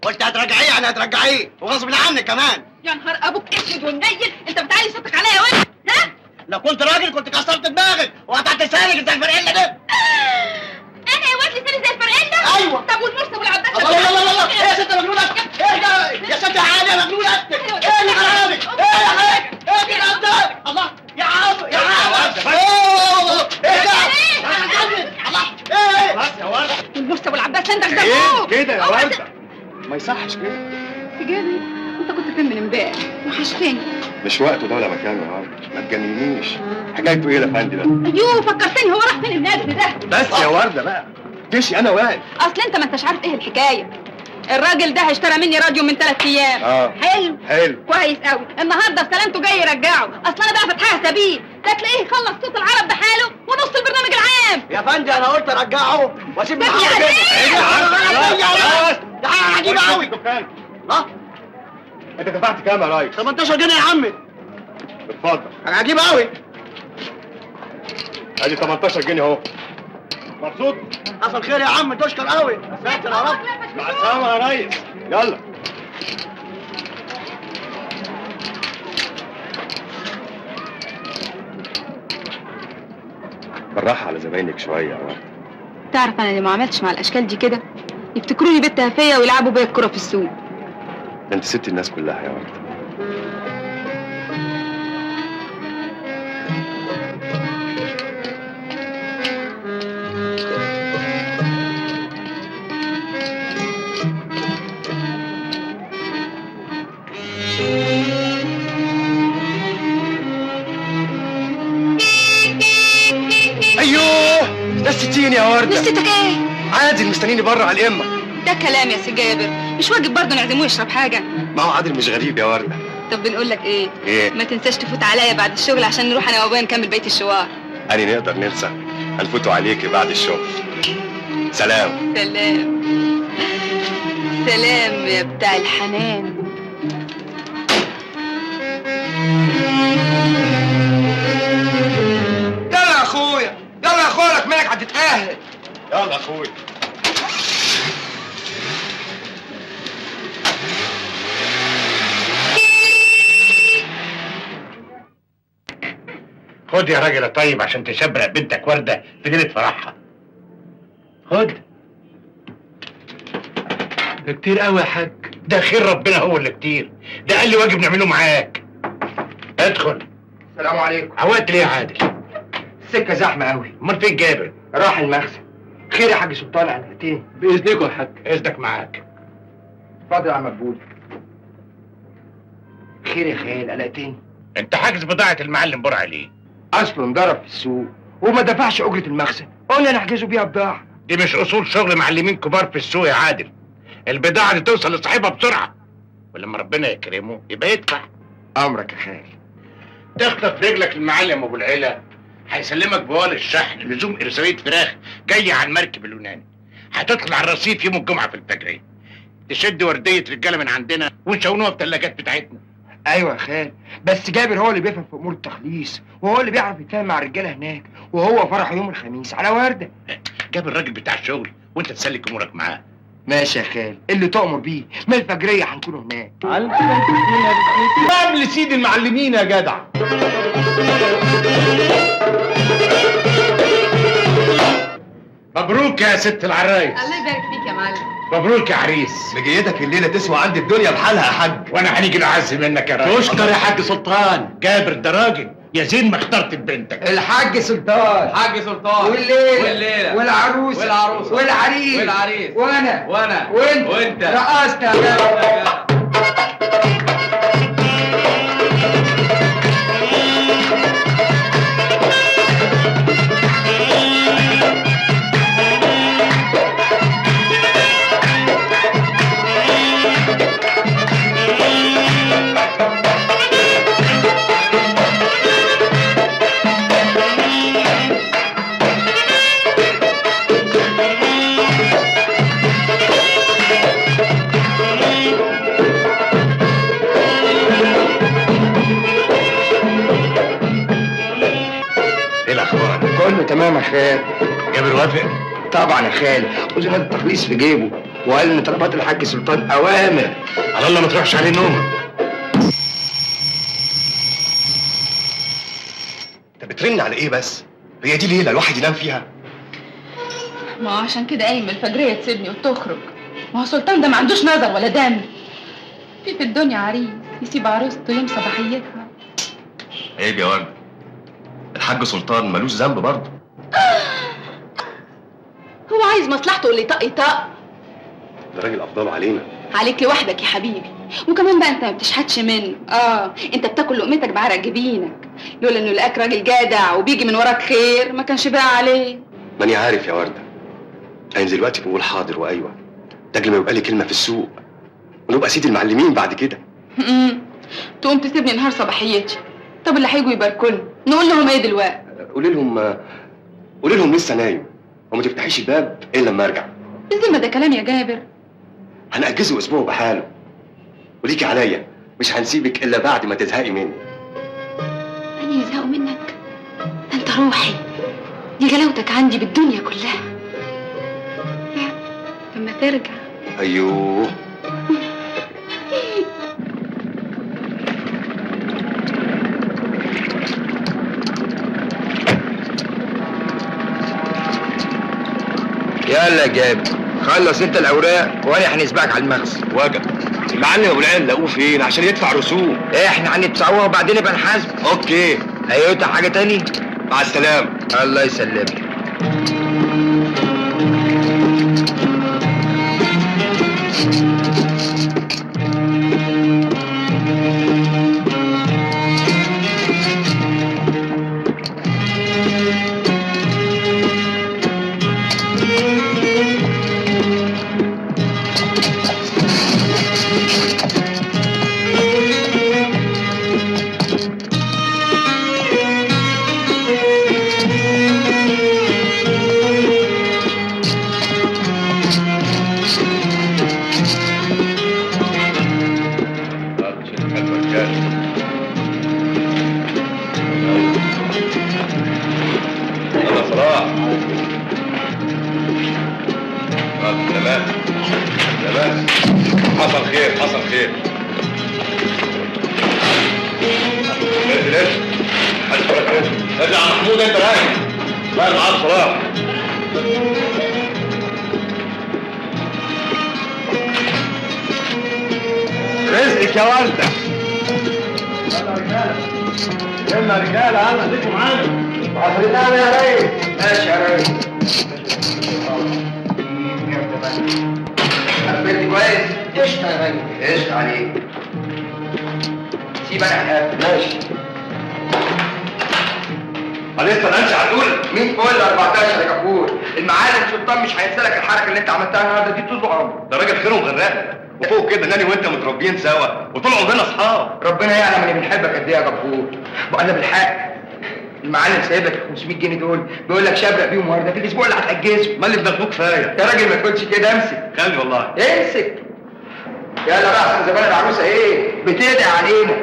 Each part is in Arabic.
قلت هترجعيه يعني هترجعيه وغصب عنك كمان. يا نهار ابوك اسود ومنيل، انت بتعلي صوتك عليا يا ولد؟ ها؟ لو كنت راجل كنت كسرت دماغك وقطعت لسانك زي الفرقله ده. انا يا واد لساني زي الفرقله؟ ايوه. طب والمرسى والعباس؟ الله الله الله الله، ايه يا ست مجنونه؟ ايه ده يا ست عادي يا مجنونه؟ ايه اللي حرامك؟ ايه يا حاج؟ ايه كده انت؟ الله يا عم يا عم. ايه ده؟ الله ايه؟ خلاص يا ورده. والمرسى والعباس عندك ده ايه كده يا ورده؟ ما يصحش كده. جابر انت كنت فين من امبارح؟ وحشتني. مش وقته ده ولا مكانه يا ورده، ما تجننيش. حكايته ايه الافندي ده؟ ايوه فكرتني، هو راح فين النادي ده؟ بس يا ورده بقى، جيشي انا واقف. اصل انت ما انتش عارف ايه الحكايه. الراجل ده اشترى مني راديو من 3 ايام. حلو كويس قوي. النهارده بسلامته جاي يرجعه. اصل انا بقى فاتحاها سبيل، ده تلاقيه يخلص صوت العرب بحاله ونص البرنامج العام. يا فندي انا قلت ارجعه واسيب بس محمد يا كده. عزيز! ده حاجه عجيبه قوي. ها؟ انت دفعت كام يا ريس؟ 18 جنيه يا عمي. اتفضل. حاجه عجيبه قوي. ادي 18 جنيه اهو. مبسوط؟ حصل خير يا عم، تشكر قوي. يا ساتر يا رب. مع السلامه يا ريس. يلا. بالراحه على زباينك شويه يا ورده. تعرف انا اللي ما عملتش مع الاشكال دي كده يفتكروني بنت هفيه ويلعبوا بيا الكره في السوق. ده انت سبت الناس كلها يا ورده. ايوه نسيتيني يا ورده. نسيتك ايه؟ عادل مستنيني بره على الامه. ده كلام يا سي جابر، مش واجب برضه نعزموه يشرب حاجه؟ ما هو عادل مش غريب يا ورده. طب بنقول لك ايه؟ ايه؟ ما تنساش تفوت عليا بعد الشغل عشان نروح انا وابويا نكمل بقيه الشوار. أني نقدر ننسى، هنفوتوا عليكي بعد الشغل. سلام. سلام. سلام يا بتاع الحنان. يلا يا اخويا، يلا يا اخويا، لك مالك هتتاهل. يلا أخوي. خد يا راجل طيب عشان تشبرق بنتك وردة في ليلة فرحها. خد. ده كتير قوي يا حاج. ده خير ربنا هو اللي كتير. ده قال لي واجب نعمله معاك. ادخل. السلام عليكم. عودت ليه يا عادل؟ السكه زحمه قوي. امال فين جابر؟ راح المخزن. خير يا حاج سلطان، قلقتني. باذنكم يا حاج. اذنك معاك. اتفضل يا عم مقبول. خير يا خال، قلقتني. انت حاجز بضاعة المعلم برع ليه؟ اصله انضرب في السوق وما دفعش اجره المخزن، قلنا نحجزه بيها بضاعه. دي مش اصول شغل معلمين كبار في السوق يا عادل. البضاعة دي توصل لصاحبها بسرعة، ولما ربنا يكرمه يبقى يدفع. امرك يا خال. تخطف رجلك المعلم ابو العيلة هيسلمك بوال الشحن لزوم ارسالية فراخ جاية على المركب اليوناني. هتدخل على الرصيف يوم الجمعة في الفجرية، تشد وردية رجالة من عندنا ونشونوها بالثلاجات بتاعتنا. ايوه يا خال، بس جابر هو اللي بيفهم في امور التخليص، وهو اللي بيعرف يتفاهم مع الرجاله هناك، وهو فرحه يوم الخميس على ورده. جاب الراجل بتاع الشغل وانت تسلك امورك معاه. ماشي يا خال، اللي تؤمر بيه، من الفجريه هنكون هناك. قبل سيد المعلمين يا جدع. مبروك يا ست العرايس. الله يبارك فيك يا معلم. مبروك يا عريس. مجيتك الليله تسوى عندي الدنيا بحالها يا حاج. وانا هنيجي نعز منك يا راجل. تشكر يا حاج سلطان. جابر ده راجل يا زين ما اخترت بنتك. الحاج سلطان، حاج سلطان والليله والعروسه والعريس وانا وانت رقصنا يا جدع. ايه الاخبار؟ كله تمام يا خال. جابر وافق؟ طبعا يا خال، وزناد التخليص في جيبه، وقال ان طلبات الحاج سلطان اوامر. على الله ما تروحش عليه نوم. انت بترن على ايه بس؟ هي دي ليله الواحد ينام فيها؟ ما هو عشان كده قايم من الفجريه تسيبني وتخرج. ما هو سلطان ده ما عندوش نظر ولا دم. في الدنيا عريس يسيب عروسته يوم صباحيتها. عيب يا ورد، الحاج سلطان ملوش ذنب برضه. هو عايز مصلحته اللي يطق يطق. ده راجل افضله علينا. عليك لوحدك يا حبيبي، وكمان بقى انت ما بتشحتش منه. انت بتاكل لقمتك بعرق جبينك. لولا انه لقاك راجل جدع وبيجي من وراك خير ما كانش بقى عليه. ماني عارف يا ورده، انا دلوقتي بقول حاضر وايوه، ده قبل ما يبقى لي كلمه في السوق ونبقى سيد المعلمين بعد كده. تقوم تسيبني نهار صباحيتي. طب اللي هيجوا يباركولنا نقول لهم ايه دلوقتي؟ قولي لهم لسه نايم وما تفتحيش الباب الا لما ارجع. بالذمه ده كلام يا جابر؟ هنأجزه اسبوع بحاله، وليكي عليا مش هنسيبك الا بعد ما تزهقي مني. أنا يزهقوا منك؟ ده انت روحي، دي غلاوتك عندي بالدنيا كلها. لا لما ترجع. ايوه. يلا يا جابر، خلص انت الاوراق وانا هنسبقك على المخزن. واجب. المعلم ابو العين لاقوه فين عشان يدفع رسوم؟ احنا هندفعوها وبعدين نبقى نحاسب. اوكي. ايوه حاجه تاني؟ مع السلامه. الله يسلمك. حصل خير حصل خير. ارجع يا محمود انت راجع. بقى معاك صلاح. رزقك يا ورده. يلا يا رجاله يلا اديكم معانا. عفريتنا يا ريس. ماشي يا ريس. حبيتي كويس؟ قشطة يا ريس. قشطة عليك. سيب انا هنقفل. ماشي. لسه نمشي على الاولى. مين فل 14 يا كفور؟ المعالم سلطان مش هينسالك الحركه اللي انت عملتها النهارده دي طول عمرك. ده راجل خير وغرقنا، وفوق كده انني وانت متربيين سوا وطول عمرنا اصحاب. ربنا يعلم اني بنحبك قد ايه يا كفور. وانا بالحق المعلم سايب لك ال 500 جنيه دول، بيقول لك شبرق بيهم النهارده في الاسبوع اللي هتاجزه. ما اللي بناخدوه كفايه. يا راجل ما تقولش كده، امسك. خلي والله. امسك. يلا بقى احسن زمان العروسه ايه؟ بتدعي علينا.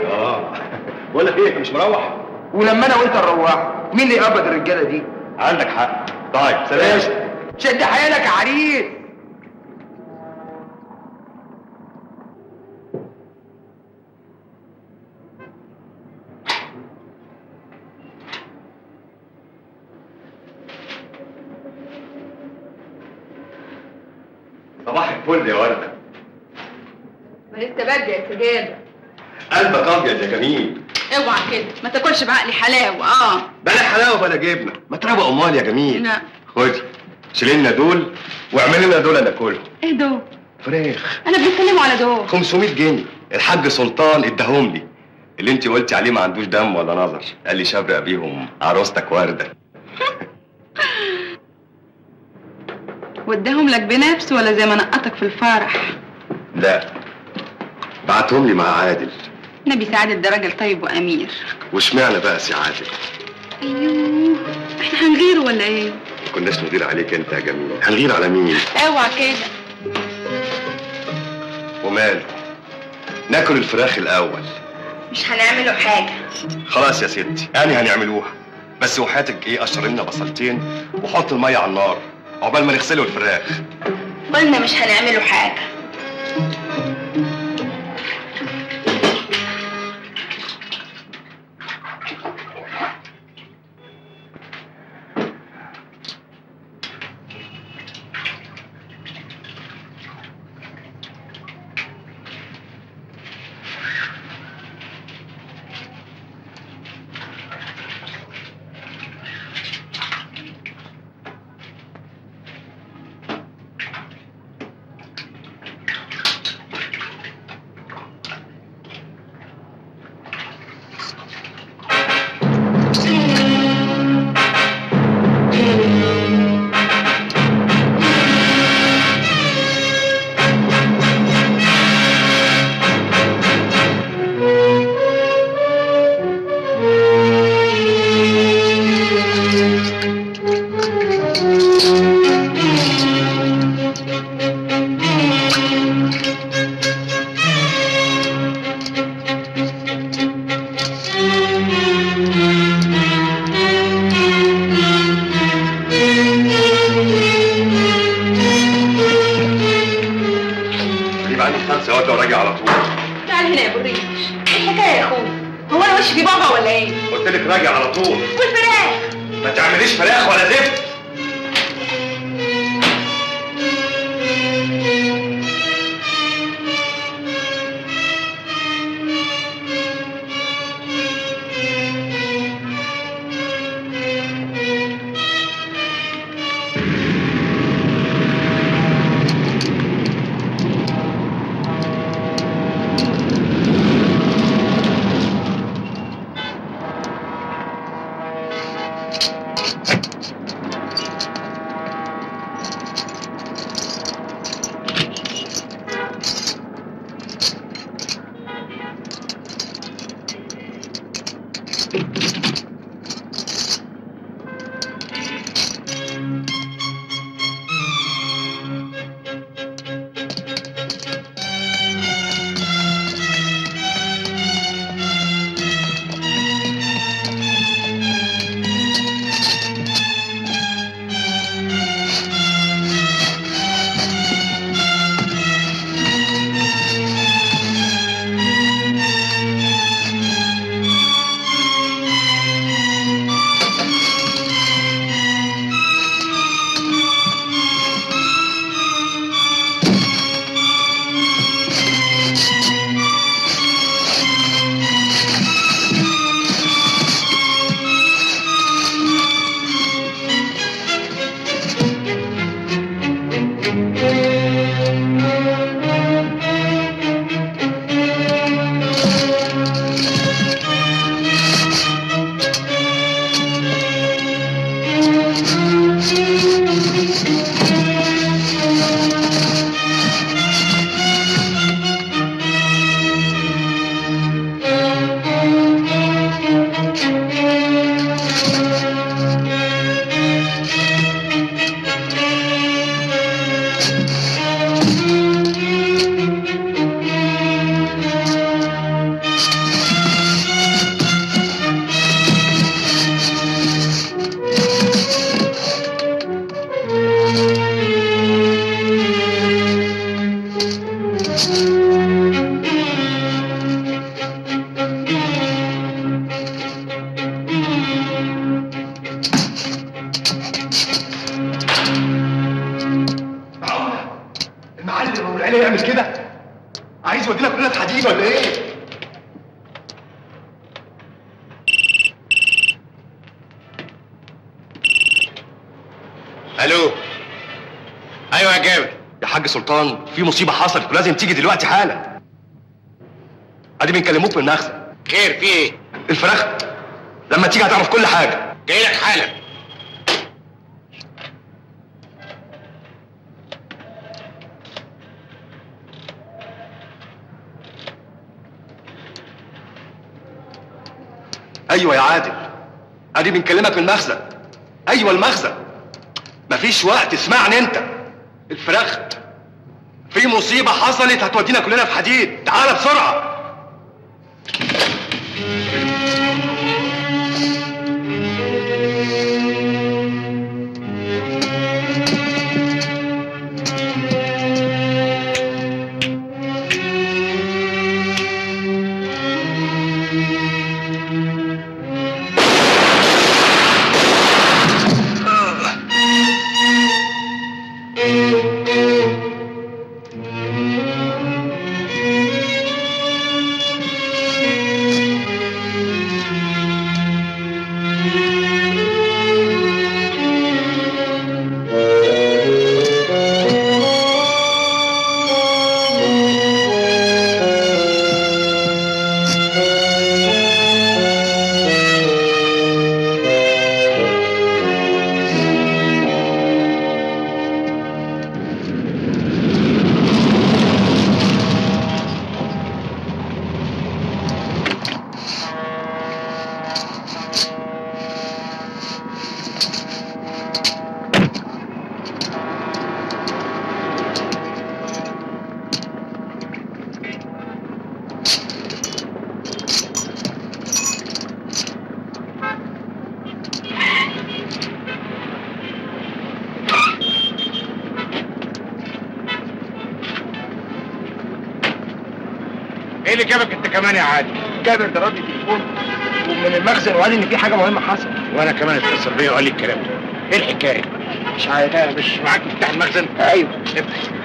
بقول لك ايه، انت مش مروح؟ ولما انا وانت نروح مين اللي يقبض الرجاله دي؟ عندك حق. طيب سلام. شد حيلك يا عريس. صباح الفل يا ورده. ما لسه بدري يا سجادة. قلبك ابيض يا جميل. اوعى كده، ما تاكلش بعقلي حلاوه. بلا حلاوه بلا جبنه، ما تروق امال يا جميل. لا. خدي شيل لنا دول واعمل لنا دول ناكلهم. ايه دول؟ فراخ. انا بنتكلموا على دول 500 جنيه الحاج سلطان اداهم لي، اللي انت قلتي عليه ما عندوش دم ولا نظر، قال لي شبرق بيهم عروستك ورده. واداهم لك بنفسه ولا زي ما نقطك في الفرح؟ لا، بعتهم لي مع عادل. نبي سعادة ده راجل طيب وامير. واشمعنى بقى سي عادل؟ ايوه احنا هنغيره ولا ايه؟ ما كناش نغير عليك انت يا جميل، هنغير على مين؟ اوعى كده. وماله، ناكل الفراخ الاول. مش هنعمله حاجه. خلاص يا ستي يعني هنعملوها، بس وحياتك ايه قشر لنا بصلتين وحط الميه على النار عقبال ما نغسلوا الفراخ. قلنا مش هنعمله حاجة. راجع على طول. تعال هنا يا ابو الريش، ايه الحكايه يا اخويا؟ هو انا وشي في بابا ولا ايه؟ قلت لك راجع على طول. والفراخ؟ ما تعمليش فراخ ولا زفت. المعلم ابو العيله يعمل كده؟ عايز يودينا كلنا في حديد ولا ايه؟ الو. ايوه يا جابر. يا حاج سلطان، في مصيبه حصلت ولازم تيجي دلوقتي حالا. ادي بنكلموك من المخزن. خير في ايه؟ الفراخ لما تيجي هتعرف كل حاجه. جاي لك حالا. ايوه يا عادل، ادي بنكلمك من المخزن. ايوه المخزن. مفيش وقت، اسمعني انت. الفراخ في مصيبه حصلت هتودينا كلنا في حديد. تعال بسرعه. ايه اللي جابك انت كمان يا عادل؟ جابر ده راجل تليفون ومن المخزن وقال ان في حاجه مهمه حصلت. وانا كمان اتصل بيا وقال لي الكلام ده. ايه الحكايه؟ مش عارف. مش معاك مفتاح المخزن؟ ايوه. افتح.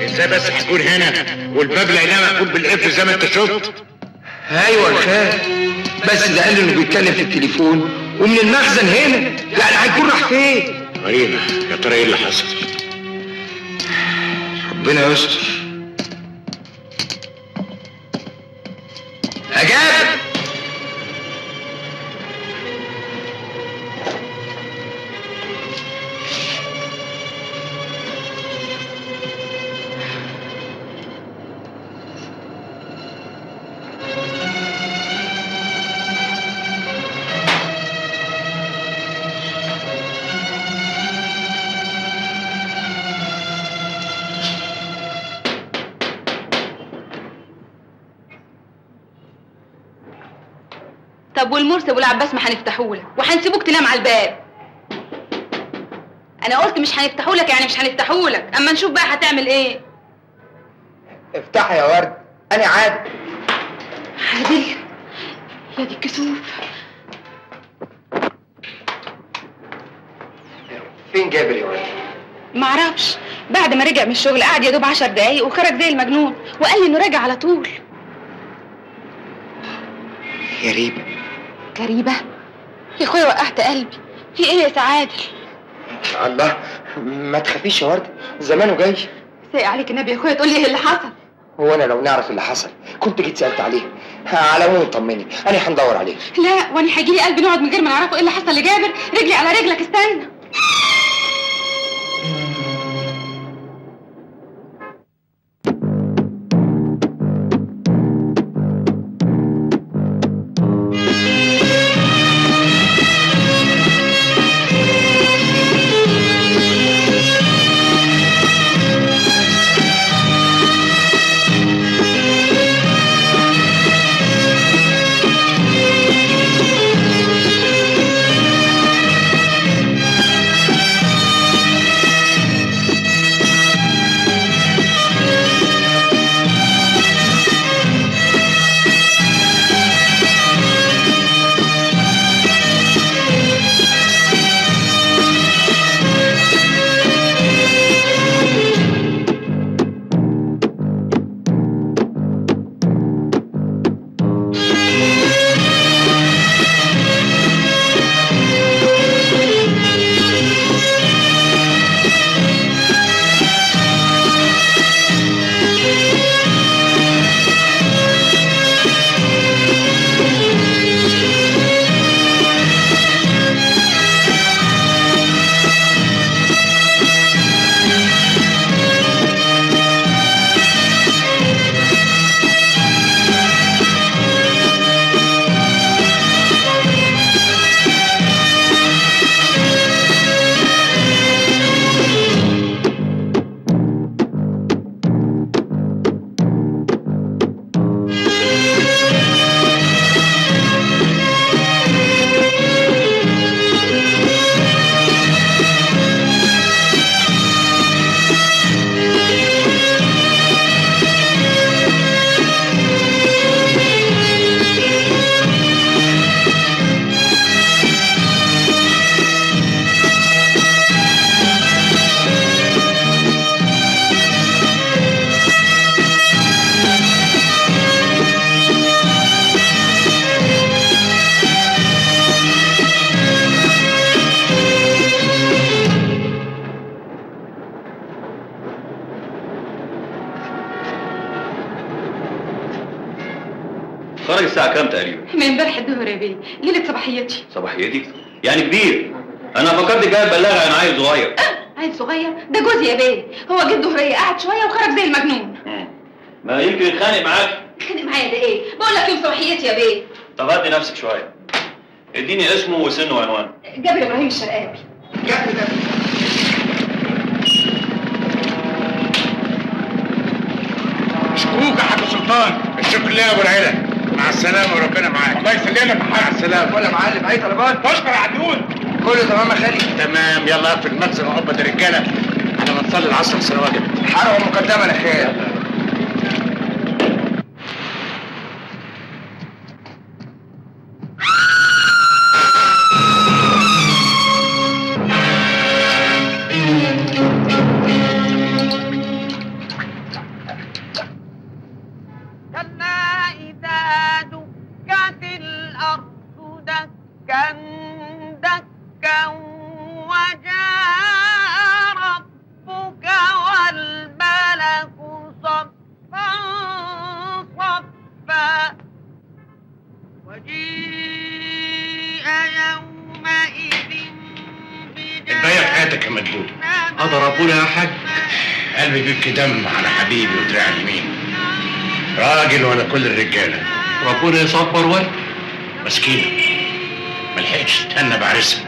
ازاي بس هكون هنا والباب لقيناه مقفول بالقفل زي ما انت شفت؟ ايوه يا خال، بس ده قال انه بيتكلم في التليفون ومن المخزن هنا، يعني هيكون راح فين؟ غريبة، يا ترى ايه اللي حصل؟ ربنا يستر. يا جابر، طب والمرسي ابو العباس ما هنفتحهولك وهنسيبوك تنام على الباب. انا قلت مش هنفتحهولك، يعني مش هنفتحهولك، اما نشوف بقى هتعمل ايه. افتحي يا ورد، انا عادل. عادل؟ يا دي الكسوف. فين جابر يا ورد؟ معرفش، بعد ما رجع من الشغل قعد يا دوب 10 دقايق وخرج زي المجنون وقال لي انه راجع على طول. غريبة. غريبة؟ يا اخويا وقعت قلبي. في ايه يا سعادل؟ الله، ما تخافيش يا ورد، زمانه جاي. سايق عليك النبي يا اخويا تقول لي ايه اللي حصل. هو انا لو نعرف اللي حصل كنت جيت سالت عليه. على العموم طمني، انا هندور عليه. لا، وانا هيجيلي قلبي نقعد من غير ما نعرفه ايه اللي حصل لجابر. رجلي على رجلك، استنى. خرج الساعة كام تقريبا؟ من امبارح الظهر يا بيه، ليلة صباحيتي. صباحيتي؟ يعني كبير. أنا فكرت جاي أبلغ عن عيل صغير. عيل صغير؟ ده جوزي يا بيه، هو جه الظهرية قعد شوية وخرج زي المجنون. ما يمكن يتخانق معاك؟ يتخانق معايا ده ايه؟ بقول لك يوم صباحيتي يا بيه. طب هدي نفسك شوية. اديني اسمه وسنه وعنوانه. جابر ابراهيم الشرقاوي. جابر لله يا ابو العيله، مع السلامه وربنا معاك. الله يسلمك. مع السلامه. ولا معلم اي طلبات؟ اشكر يا عدول. كله تمام يا خالي. تمام. يلا اقفل المخزن وقبض الرجاله على ما نصلي العصر في واجب. حرقه مقدما يا خال. الباقي في حياتك يا مدبول. ضربونا يا حاج. قلبي بيبكي دم على حبيبي ودراع اليمين، راجل ولا كل الرجاله. ربنا يصبر ولا مسكينه ملحقتش تستنى بعرسها.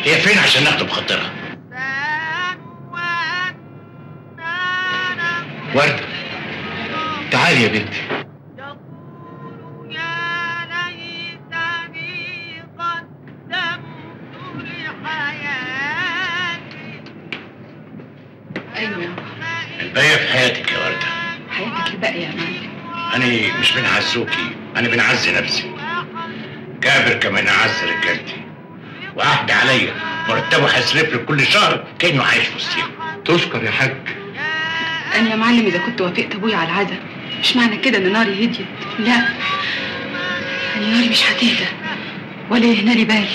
هي فين عشان ناخده بخاطرها؟ وردة، تعالي يا بنتي. ايوه الباقية في حياتك يا وردة. حياتك الباقية يا معلم. أنا مش بنعزوكي، أنا بنعزي نفسي. جابر كمان أعز رجالتي، وعهد عليا مرتبه هيصرف له كل شهر كأنه عايش في وسطيهم. تشكر يا حاج. انا يا معلم اذا كنت وافقت ابويا على العزا مش معنى كده ان ناري هديت، لا، انا ناري مش هتهدى ولا يهنا لي بال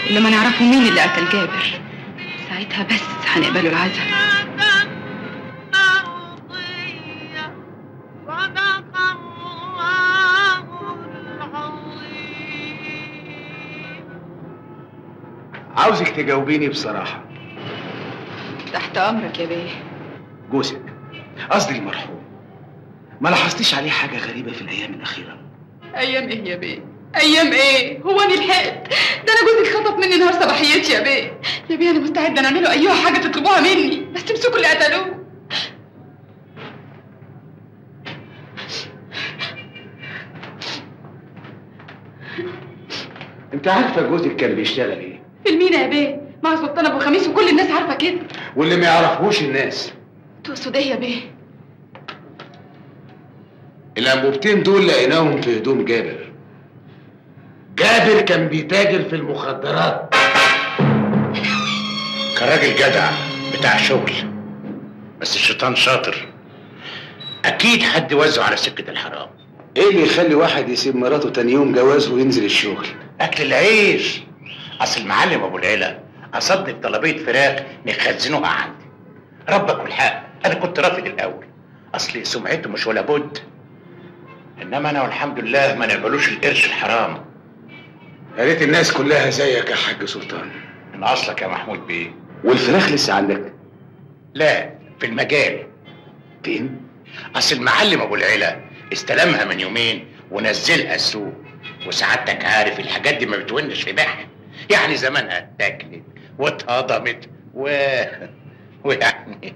الا ما نعرفوا مين اللي قتل جابر، ساعتها بس هنقبلوا العزا. عاوزك تجاوبيني بصراحة. تحت امرك يا بيه. جوزك، قصدي المرحوم، ما لاحظتيش عليه حاجة غريبة في الأيام الأخيرة؟ ايام ايه يا بيه؟ ايام ايه؟ هو انا لحقت؟ ده انا جوزك خطف مني نهار صباحيتي يا بيه. يا بيه انا مستعده نعمله ايها حاجه تطلبوها مني، بس تمسكوا اللي قتلوه. أنت عارفة جوزك كان بيشتغل إيه؟ في المينا يا بيه، مع سلطان ابو خميس وكل الناس عارفه كده. واللي ما يعرفوش الناس. تقصد ايه يا بيه؟ الأنبوبتين دول لقيناهم في هدوم جابر. جابر كان بيتاجر في المخدرات. كان راجل جدع بتاع شغل، بس الشيطان شاطر، أكيد حد وزعه على سكة الحرام. إيه اللي يخلي واحد يسيب مراته تاني يوم جوازه وينزل الشغل؟ أكل العيش. أصل المعلم أبو العيلة أصدق طلبية فراخ نخزنوها عندي. ربك والحق أنا كنت رافض الأول، أصل سمعته مش ولا بد، إنما أنا والحمد لله ما نقبلوش القرش الحرام. يا ريت الناس كلها زيك يا حاج سلطان. من أصلك يا محمود بيه. والفراخ لسه عندك؟ لا، في المجال. فين؟ أصل المعلم أبو العيلة استلمها من يومين ونزلها السوق، وسعادتك عارف الحاجات دي ما بتونش في بيعها، يعني زمانها اتاكلت واتهضمت ويعني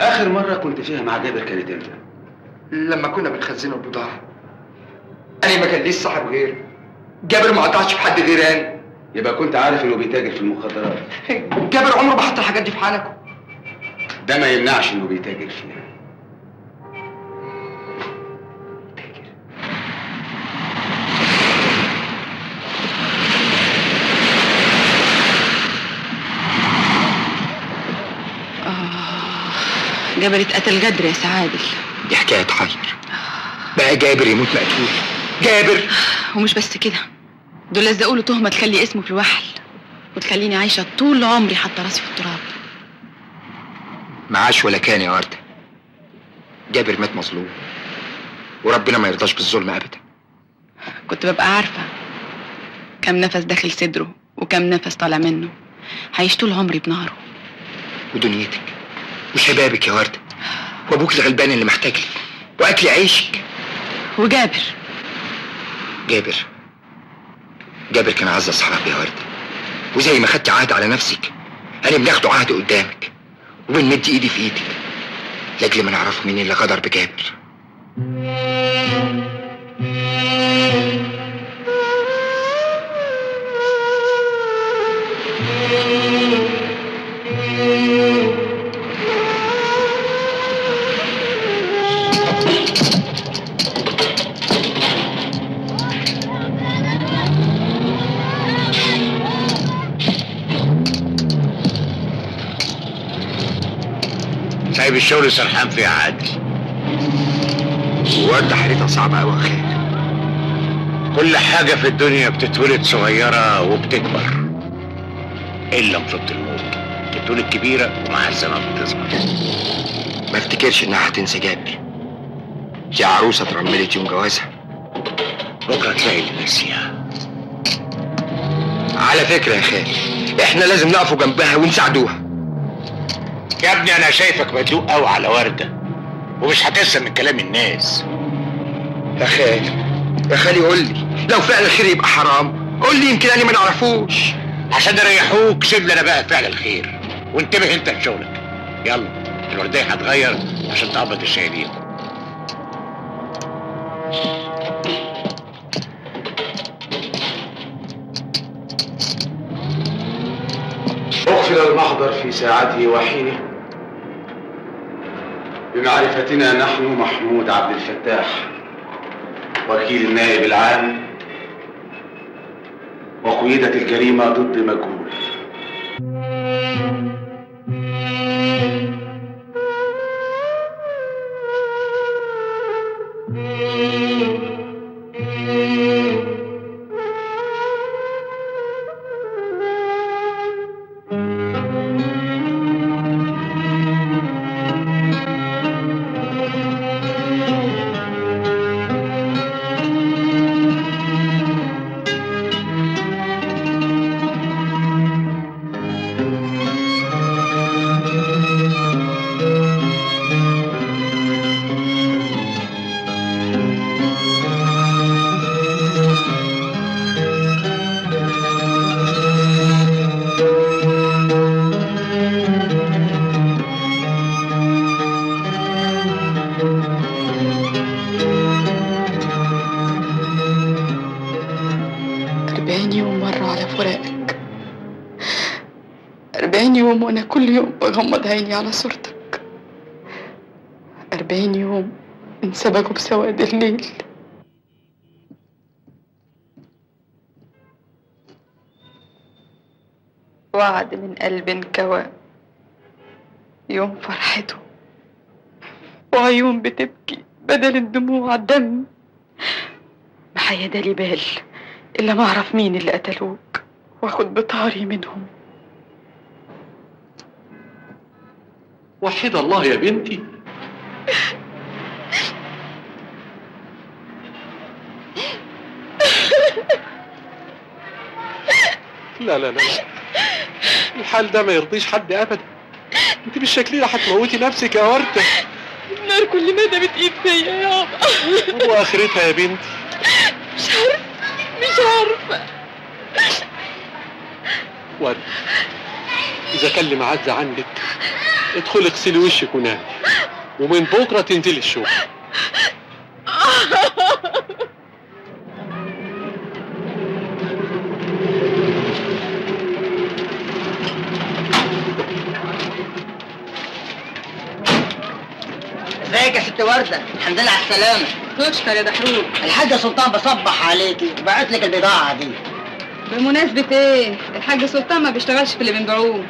آخر مرة كنت فيها مع جابر كانت امتى؟ لما كنا بنخزنه البضاعة. أنا ما كان ليش صاحب غيره. جابر ما قطعش في حد غير أنا. يبقى كنت عارف إنه بيتاجر في المخدرات. جابر عمره ما حط الحاجات دي في حالكم. ده ما يمنعش إنه بيتاجر فيها. جابر اتقتل جدر يا سعادل. دي حكاية تحير. بقى جابر يموت مقتول. جابر. ومش بس كده، دول لزقوا له تهمه تخلي اسمه في الوحل وتخليني عايشه طول عمري حاطه راسي في التراب. معاش ولا كان يا وردة. جابر مات مظلوم، وربنا ما يرضاش بالظلم ابدا. كنت ببقى عارفه كم نفس داخل صدره وكم نفس طالع منه، هعيش طول عمري بنهره. ودنيتك وشبابك يا وردة، وابوك الغلبان اللي محتاج لي واكل عيشك. وجابر جابر كان اعز اصحابي يا وردة، وزي ما خدت عهد على نفسك انا بناخده عهد قدامك وبنمد ايدي في ايدك. لاجل ما نعرف مين اللي غدر بجابر. سايب الشغل سرحان فيه عادل. وانت حالتها صعبة قوي يا خالي. كل حاجة في الدنيا بتتولد صغيرة وبتكبر إلا مصيبة الموت، بتتولد كبيرة ومع الزمن بتصغر. ما افتكرش انها هتنسى جابر. دي عروسة اترملت يوم جوازها. بكرة تلاقي اللي ناسيها. على فكرة يا خالي، احنا لازم نقفوا جنبها ونساعدوها. يا ابني أنا شايفك مدلوق قوي على وردة ومش هتنسى من كلام الناس. يا خالي قول لي، لو فعل الخير يبقى حرام قول لي، يمكن انا ما نعرفوش. عشان يريحوك سيب لنا بقى فعل الخير وانتبه انت لشغلك. يلا الوردية هتغير عشان تقبض الشايلين. أقفل المحضر في ساعته وحينه بمعرفتنا نحن محمود عبد الفتاح وكيل النائب العام، وقيدت الجريمة ضد مجهول. وأنا كل يوم بغمض عيني على صورتك. 40 يوم انسبقوا بسواد الليل. وعد من قلب انكوى، يوم فرحته وعيون بتبكي بدل الدموع الدم. ما هيدالي بال إلا ما أعرف مين اللي قتلوك واخد بطاري منهم. وحد الله يا بنتي. لا لا لا، الحال ده ما يرضيش حد ابدا. انت بالشكل ده هتموتي نفسك يا ورده. النار كل ما دامت ايد فيا يابا. واخرتها يا بنتي؟ مش عارفه. ورده، اذا كان اللي معزه عندك ادخلي اغسلي وشك ونامي، ومن بكره تنزلي الشغل. ازيك يا ست ورده؟ الحمد لله على السلامه. تشكر يا دحروق. الحاجه سلطان بصبح عليكي وبعت لك البضاعه دي. بمناسبة ايه؟ الحاج سلطان ما بيشتغلش في اللي بنبيعوه.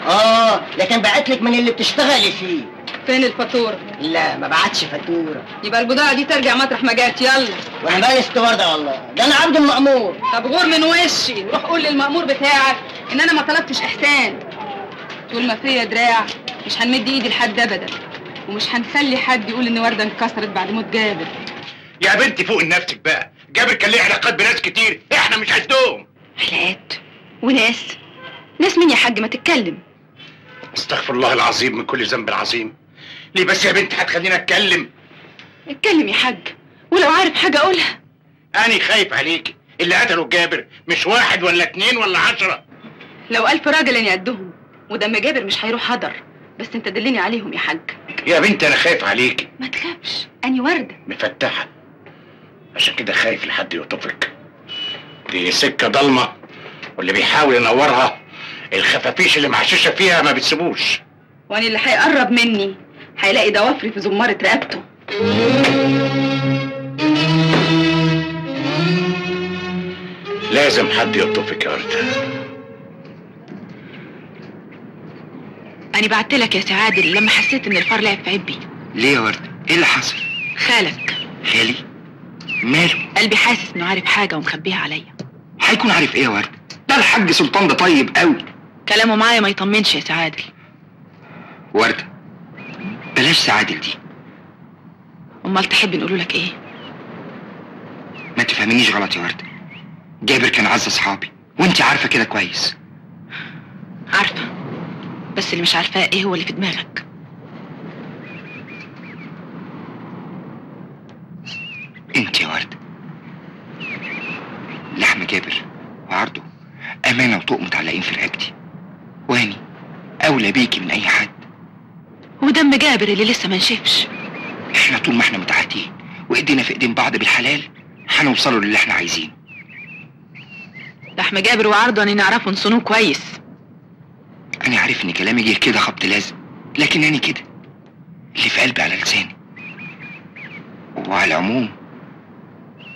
لكن بعت لك من اللي بتشتغلي فيه. فين الفاتورة؟ لا ما بعتش فاتورة. يبقى البضاعة دي ترجع مطرح ما جات. يلا. وانا مالي ست ورده والله، ده انا عبد المأمور. طب غور من وشي، روح قول للمأمور بتاعك ان انا ما طلبتش احسان. طول ما فيا دراع مش هنمد ايدي لحد ابدا، ومش هنخلي حد يقول ان ورده انكسرت بعد موت جابر. يا بنتي فوق نفسك بقى، جابر كان ليه علاقات بناس كتير، احنا مش قدهم. علاقات وناس؟ ناس مين يا حاج؟ ما تتكلم. استغفر الله العظيم من كل ذنب عظيم. ليه بس يا بنتي هتخليني اتكلم؟ اتكلم يا حاج، ولو عارف حاجه قولها. أنا خايف عليكي، اللي قتلوا جابر مش 1 ولا 2 ولا 10. لو 1000 راجل يقدهم، ودم جابر مش هيروح هدر، بس انت دلني عليهم يا حاج. يا بنتي انا خايف عليكي. ما تخافش، اني وردة مفتحة، عشان كده خايف لحد يخطفك. دي سكة ضلمة، واللي بيحاول ينورها الخفافيش اللي معششة فيها ما بتسيبوش. واني اللي هيقرب مني هيلاقي ضوافري في زمارة رقبته. لازم حد يخطفك يا وردة. أنا بعتلك يا سي عادل لما حسيت إن الفار لعب في عبي. ليه يا وردة؟ ايه اللي حصل؟ خالك خالي؟ ماله؟ قلبي حاسس إنه عارف حاجة ومخبيها عليا. هيكون عارف ايه يا وردة؟ ده الحاج سلطان ده طيب قوي. كلامه معايا ما يطمنش يا سي عادل. وردة بلاش سعادل دي. أمال تحب نقوله لك إيه؟ ما تفهمنيش غلط يا وردة، جابر كان عز اصحابي وانت عارفة كده كويس. عارفة، بس اللي مش عارفاه إيه هو اللي في دماغك. انت يا وردة لحم جابر وعرضه امانة وطوق متعلقين في رقبتي، واني اولى بيكي من اي حد. ودم جابر اللي لسه ما نشفش. احنا طول ما احنا متعهدين وايدينا في ايدين بعض بالحلال هنوصلوا للي احنا عايزينه. لحم جابر وعرضه أنا نعرفه نصونوه كويس. انا عارف ان كلامي جه كده خبط لازم، لكن انا كده اللي في قلبي على لساني. وعلى العموم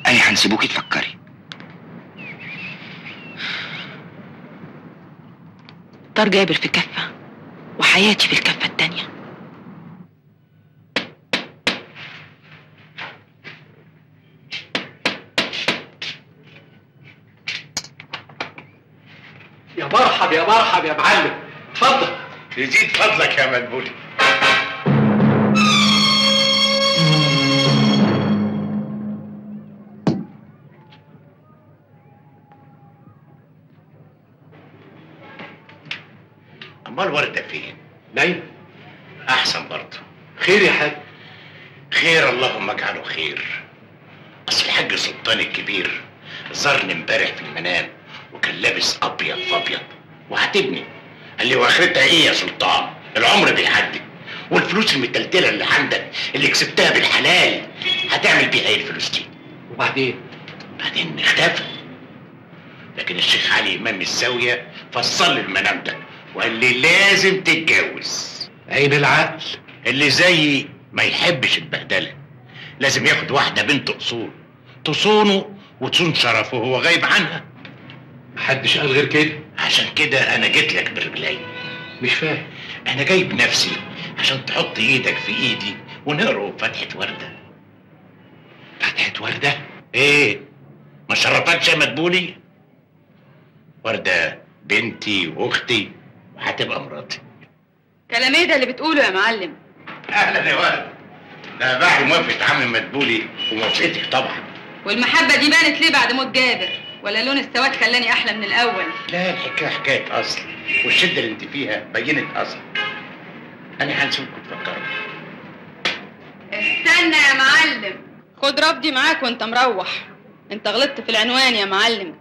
انا هنسيبوكي تفكري. طار جابر في كفة وحياتي في الكفة التانية. يا مرحب يا مرحب يا معلم، اتفضل. يزيد فضلك يا مدبولي. امال وردة فين؟ نايم. احسن برضه. خير يا حاج؟ خير اللهم اجعله خير. اصل الحاج سلطان الكبير زارني امبارح في المنام وكان لابس ابيض في ابيض وعاتبني. قال لي واخرتها ايه يا سلطان؟ العمر بيعدي، والفلوس المتلتله اللي عندك اللي كسبتها بالحلال هتعمل بيها ايه الفلوس دي؟ وبعدين؟ بعدين اختفى. لكن الشيخ علي امام الزاويه فصل لي المنام ده وقال لي لازم تتجوز. عين العقل. اللي زيي ما يحبش البهدله، لازم ياخد واحده بنت اصول تصونه وتصون شرفه وهو غايب عنها. محدش قال غير كده. عشان كده انا جيت لك برجلي. مش فاهم. انا جايب نفسي عشان تحط ايدك في ايدي ونقرأ فتحة وردة. فتحة وردة؟ ايه؟ ما شرفتش يا مدبولي؟ وردة بنتي واختي وهتبقى مراتي. كلام ايه ده اللي بتقوله يا معلم؟ اهلا يا ولد. ده بعد موافقة عم مدبولي وموافقتك طبعا. والمحبة دي بانت ليه بعد موت جابر؟ ولا لون السواد خلاني احلى من الاول؟ لا الحكاية حكاية اصل، والشدة اللي انت فيها بينت اصل. انا هنسيبكم تفكروا. استنى يا معلم، خد رفضي معاك وانت مروح. انت غلطت في العنوان يا معلم.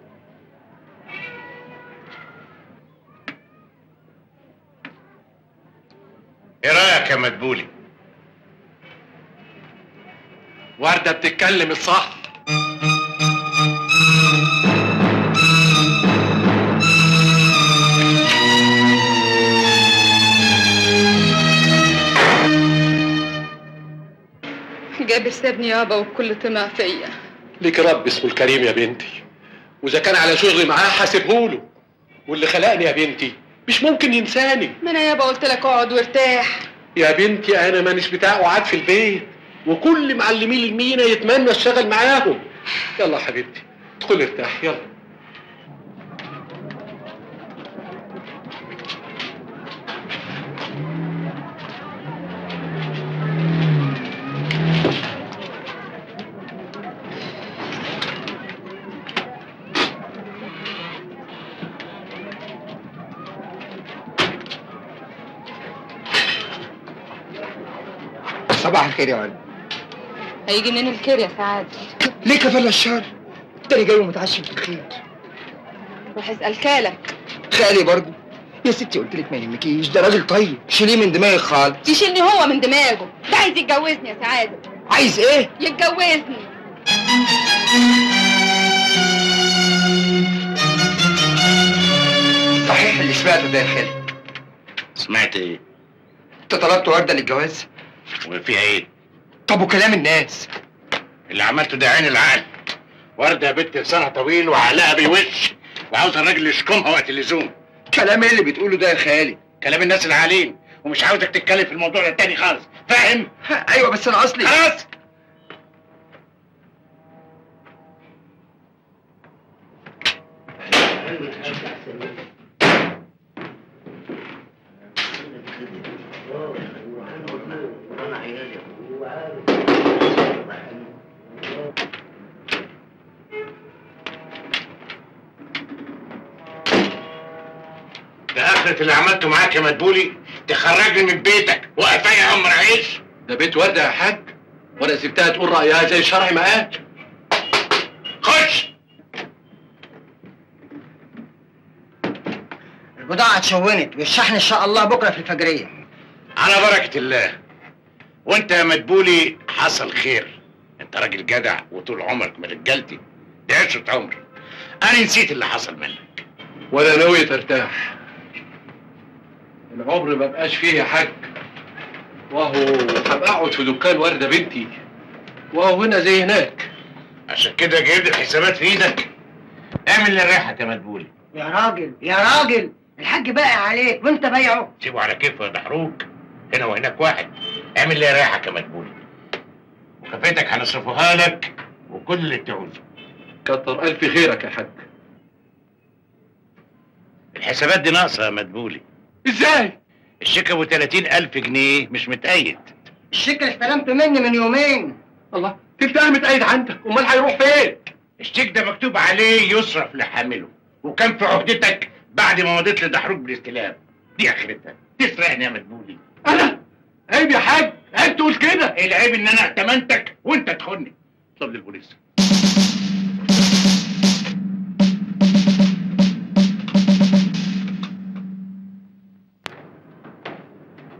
ايه رايك يا مدبولي؟ وردة بتتكلم الصح. جابر سابني يابا وبكل طمع فيا. ليك رب اسمه الكريم يا بنتي، واذا كان على شغلي معاه حاسبهوله، واللي خلقني يا بنتي مش ممكن ينساني. ما انا يابا قلت لك اقعد وارتاح. يا بنتي انا مانيش بتاع قعاد في البيت، وكل معلمين المينا يتمنى اشتغل معاهم. يلا يا حبيبتي ادخلي ارتاح يلا. صباح الخير يا ولد. هيجي منين الخير يا سعاد؟ ليه كفل الشهر؟ التاني جاي ومتعشم في الخير. روح اسأل خالك. خالي برضه يا ستي قلت لك ما يهمكيش، ده راجل طيب، شيليه من دماغك خالص. يشيلني هو من دماغه، ده عايز يتجوزني يا سعاده. عايز ايه؟ يتجوزني. صحيح اللي سمعته ده يا خالد؟ سمعت ايه؟ انت طلبت ورده للجواز؟ وفيها ايه؟ طب وكلام الناس؟ اللي عملته ده عين العقل. وردة يا بنت لسانها طويل وعقلها بيوش، وعاوز الراجل يشكمها وقت اللزوم. كلام ايه اللي بتقوله ده يا خالد؟ كلام الناس العالين، ومش عاوزك تتكلم في الموضوع ده تاني خالص، فاهم؟ ايوه بس انا اصلي خلاص. ده اخرة اللي عملته معاك يا مدبولي، تخرجني من بيتك وقفايا يا امر عيش. ده بيت ورده يا حاج، وانا سبتها تقول رايها زي الشرع ما قال. خش. البضاعة اتشونت والشحن ان شاء الله بكرة في الفجرية. على بركة الله. وانت يا مدبولي حصل خير، انت راجل جدع وطول عمرك من رجالتي، دي عشرة عمر. انا نسيت اللي حصل منك. ولا ناوي ترتاح. العمر ما بقاش فيه يا حاج، وهو هبقى اقعد في دكان ورده بنتي، وهو هنا زي هناك. عشان كده جايب لي الحسابات في ايدك. اعمل اللي رايحك يا مدبولي. يا راجل يا راجل، الحاج باقي عليك وانت بايعه. سيبه على كيفه يا دحروج، هنا وهناك واحد. اعمل اللي رايحك يا مدبولي، وكفيتك هنصرفوها لك وكل اللي تعوزه. كتر الف خيرك يا حاج. الحسابات دي ناقصه يا مدبولي. ازاي؟ الشيك ابو 30,000 جنيه مش متأيد. الشيك اللي استلمته مني من يومين. الله، تلتها متأيد عندك، امال هيروح فين؟ الشيك ده مكتوب عليه يصرف لحامله، وكان في عهدتك بعد ما مضيت لدحروج بالاستلام. دي اخرتها، تسرقني يا مدبولي. انا؟ عيب يا حاج، عيب تقول كده. العيب ان انا ائتمنتك وانت تخوني. طب للبوليس.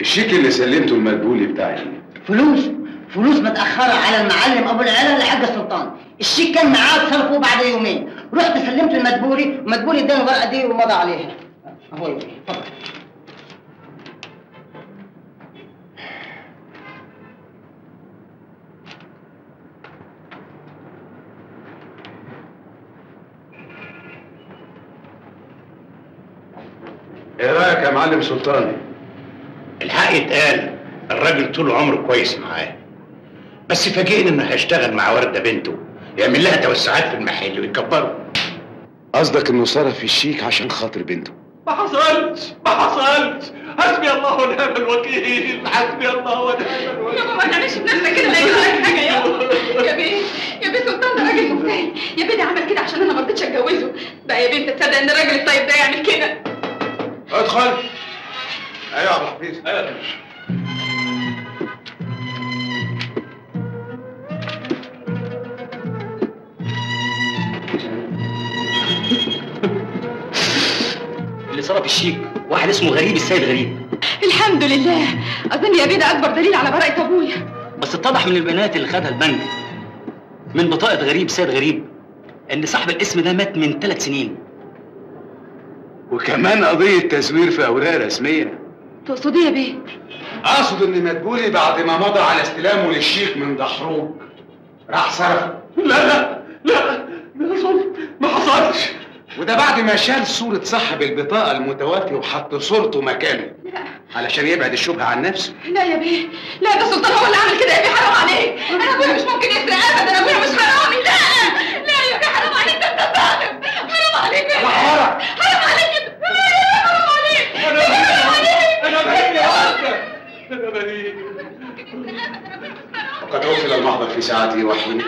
الشيك اللي سلمته المدبولي بتاعي. فلوس متأخرة على المعلم أبو العلا لحاج السلطان. الشيك كان معاه صرفه بعد يومين، رحت سلمت المدبولي، المدبولي اداني الورقة دي ومضى عليها. أهو يا اتفضل. ايه رايك يا معلم سلطان؟ الحق يتقال، الراجل طول عمره كويس معاه، بس فاجئني انه هيشتغل مع ورده بنته، يعمل لها توسعات في المحل ويكبره. قصدك انه صرف الشيك عشان خاطر بنته؟ ما حصلش. حسبي الله ونعم الوكيل، حسبي الله ونعم الوكيل. يابا ما تعملش بنفسك كده، لا يجرالك حاجه يابا. يا بيه سلطان ده راجل مجتهد، يا بيه ده عمل كده عشان انا ما رضيتش اتجوزه. بقى يا بنت تصدق ان الراجل الطيب ده يعمل كده؟ ادخل. ايوه يا ابو حفيظ. ايوه. اللي صرف الشيك واحد اسمه غريب، السيد غريب. الحمد لله. اظن يا بيه ده اكبر دليل على براءة ابويا. بس اتضح من البيانات اللي خدها البنك من بطاقة غريب السيد غريب ان صاحب الاسم ده مات من 3 سنين. وكمان قضية تزوير في أوراق رسمية. تقصدي يا بيه؟ أقصد إن مدبولي بعد ما مضى على استلامه للشيك من دحروج راح صرفه. لا ما حصلش. وده بعد ما شال صورة صاحب البطاقة المتوفي وحط صورته مكانه. لا علشان يبعد الشبهة عن نفسه. لا يا بيه، لا ده سلطان هو اللي عمل كده يا بيه، حرام عليك. انا ابويا مش ممكن يسرق ابدا، ابويا مش حرامي. لا يا بيه حرام عليك، ده انت ظالم. حرام عليك يا بيه. حرام عليك. أنا بريء. وقد وصل المحضر في ساعته وحده،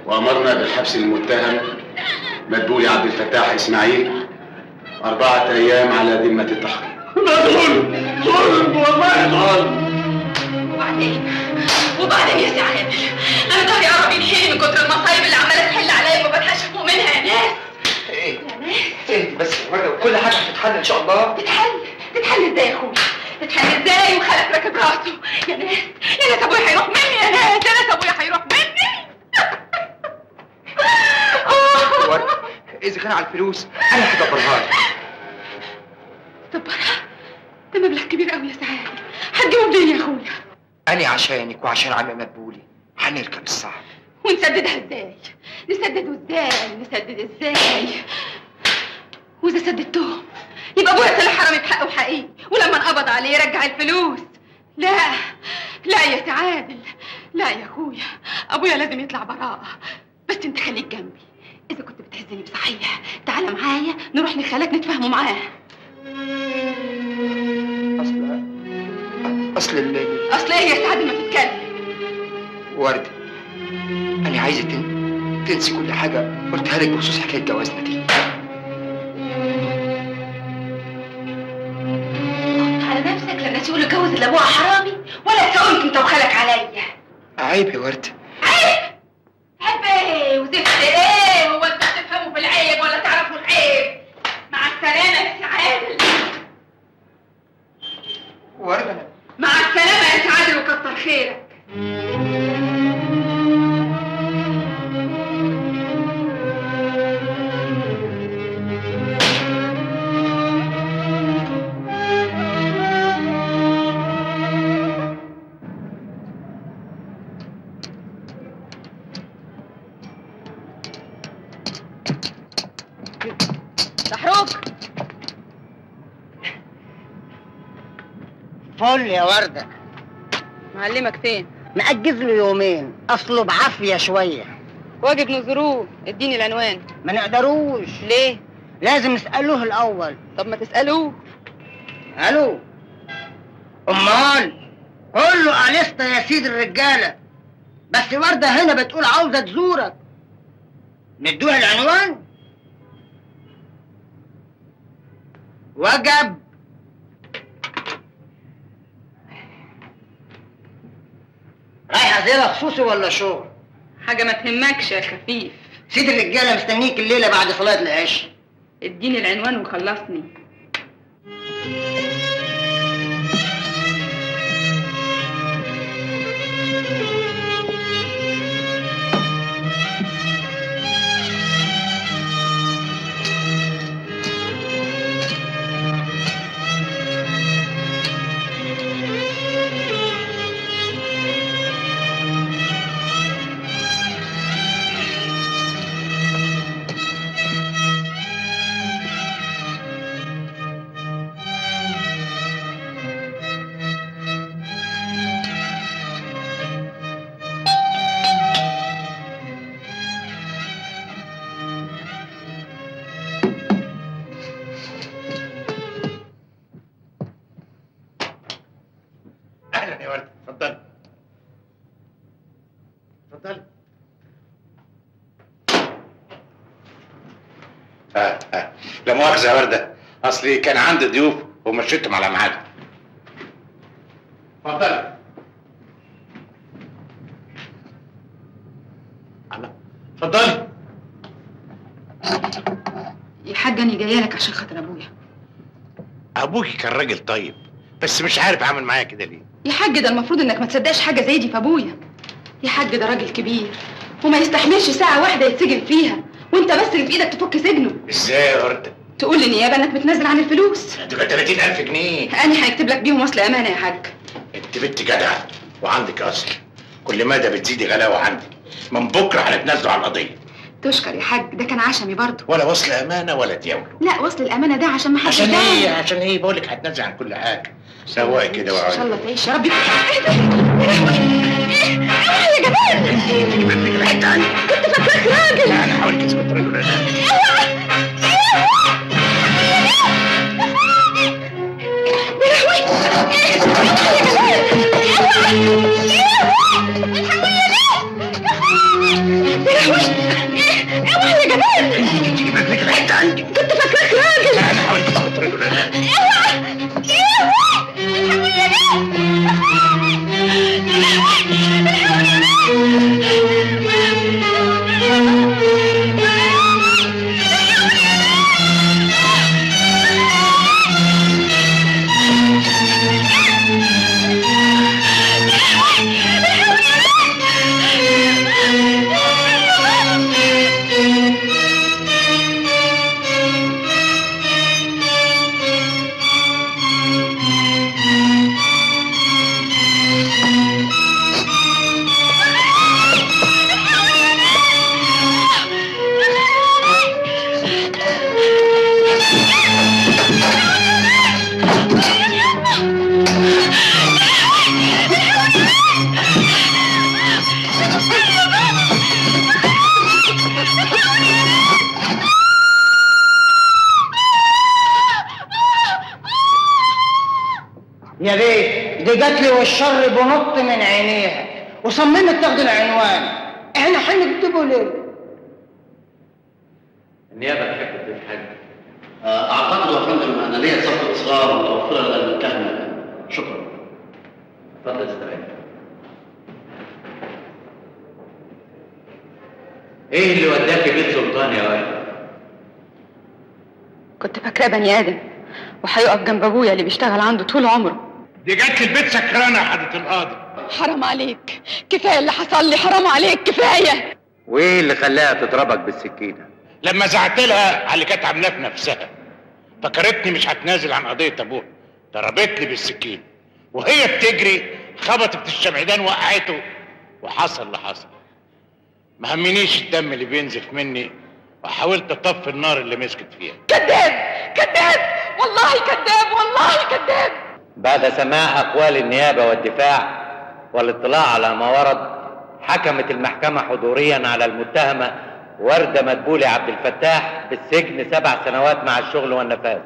وأمرنا بالحبس المتهم مدبولي عبد الفتاح إسماعيل 4 أيام على ذمة التحقيق. لا ظلم والله ظلم. وبعدين يا سعاد، انا ظهري قرب ينحني من كتر المصايب اللي عماله تحل عليا وما بلحقش افوق منها يا ناس. ايه بس كل حاجه هتتحل ان شاء الله. تتحل ازاي يا اخويا؟ تتحل ازاي وخالك راكب راسه؟ يا ناس ابويا هيروح مني، يا ناس ابويا هيروح مني. ورد اذا كان على الفلوس انا هدبرها لك. دبرها؟ ده مبلغ كبير قوي يا سعاده، هتجيبه منين يا اخويا؟ انا عشانك وعشان عم مدبولي هنركب الصعب. ونسددها ازاي؟ نسدد ازاي؟ واذا سددتهم يبقى ابويا طلع حرامي بحقه حقيقي، ولما انقبض عليه يرجع الفلوس. لا يا سعادل، لا يا اخويا، ابويا لازم يطلع براءه. بس انت خليك جنبي، اذا كنت بتهزني بصحيح تعال معايا نروح لخالك نتفاهموا معاه. اصل ايه يا سعادل؟ ما تتكلم. وردة، انا عايزة تنسي كل حاجة قلتها لك بخصوص حكاية جوازنا دي. على نفسك لما تقول اتجوز اللي ابوها حرامي، ولا تساومك انت وخالك عليا. عيب يا وردة. عيب ايه وزفت ايه؟ هو انت تفهموا في العيب ولا تعرفوا العيب؟ مع السلامة يا سعادل. وردة، مع السلامة يا سعادل وكتر خيرك. محروق فل يا وردة. معلمك فين؟ مأجز له يومين، اصله بعافية شوية. واجب نزوروه، اديني العنوان. ما نقدروش. ليه؟ لازم نسألوه الأول. طب ما تسألوه. الو، امال قول له أليستا يا سيد الرجالة، بس وردة هنا بتقول عاوزة تزورك. ندوها العنوان. وجب. رايحة زيارة خصوصي ولا شغل؟ حاجة ما تهمكش يا خفيف. سيد الرجالة مستنيك الليلة بعد صلاة العشاء. اديني العنوان وخلصني. اهلا يا ورده، اتفضلي اتفضلي. لا مؤاخذه يا ورده، اصلي كان عندي ضيوف ومشيتهم على ميعادهم. اتفضلي. الله، اتفضلي. يا حاج انا جايه لك عشان خاطر ابويا. ابوكي كان راجل طيب، بس مش عارف اعمل معايا كده ليه. يا حاج ده المفروض انك ما تصدقش حاجه زي دي في ابويا. يا حاج ده راجل كبير وما يستحملش ساعه واحده يتسجن فيها، وانت بس اللي في ايدك تفك سجنه. ازاي يا ورده؟ تقول للنيابه انك بتنزل عن الفلوس. تبقى 30,000 جنيه. انا هيكتب لك بيهم وصل امانه يا حاج. انت بنت جدعه وعندك اصل، كل مدى بتزيدي غلاوه عندي. من بكره هنتنازلوا على القضيه. تشكر يا حاج، ده كان عشمي برضه. ولا وصل امانه ولا تياولوا. لا وصل الامانه ده عشان ما حدش عشان ايه؟ يدعي. عشان ايه؟ بقول لك هتنزل عن كل حاجه. سواقي كده ان وعادي. شاء الله تعيش يا رب. ايه ده؟ اوعى يا جمال. تيجي من الحته عني. كنت فاكراك راجل. لا انا حاولت اثبت رجل انا. اوعى يا جمال. تيجي من الحته عني. كنت فاكراك راجل. لا انا حاولت اثبت رجل انا. يا بيه دي جات لي والشر بنط من عينيها وصممت تاخد العنوان. احنا هنكتبه ليه؟ النيابه تحب تضيف حاجه؟ اعتقد يا فندم ان ليا صفقه اصرار متوفره لدى المتهم الان. شكرا. اتفضل استريح. ايه اللي وداك بيت سلطان يا واد؟ كنت فاكراه بني ادم وهيقف جنب ابويا اللي بيشتغل عنده طول عمره. دي جت البيت سكرانه يا حضره القاضي. حرام عليك، كفايه اللي حصل لي، حرام عليك كفايه. وايه اللي خلاها تضربك بالسكينه؟ لما زعت لها على اللي كانت عاملاه في نفسها، فكرتني مش هتنازل عن قضيه ابوها، ضربتني بالسكين وهي بتجري خبطت الشمعدان وقعته وحصل اللي حصل. ما همنيش الدم اللي بينزف مني وحاولت اطفي النار اللي مسكت فيها. كذاب كذاب والله كذاب والله كذاب. بعد سماع اقوال النيابه والدفاع والاطلاع على ما ورد، حكمت المحكمه حضوريا على المتهمه وردة مدبولي عبد الفتاح بالسجن 7 سنوات مع الشغل والنفاذ.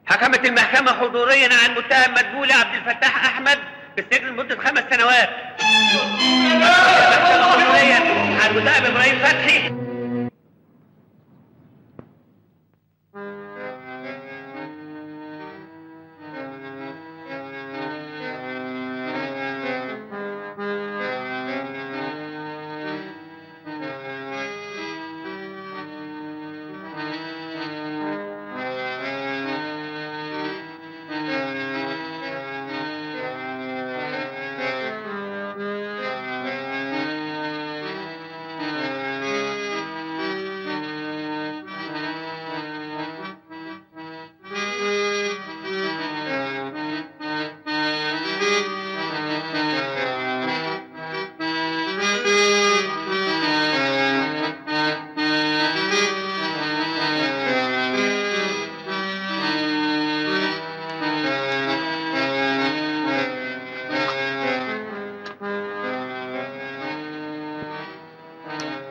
حكمت المحكمة حضوريا على المتهم مدبولي عبد الفتاح أحمد بالسجن لمدة 5 سنوات. المحكمة حضوريا على المتهم إبراهيم فتحي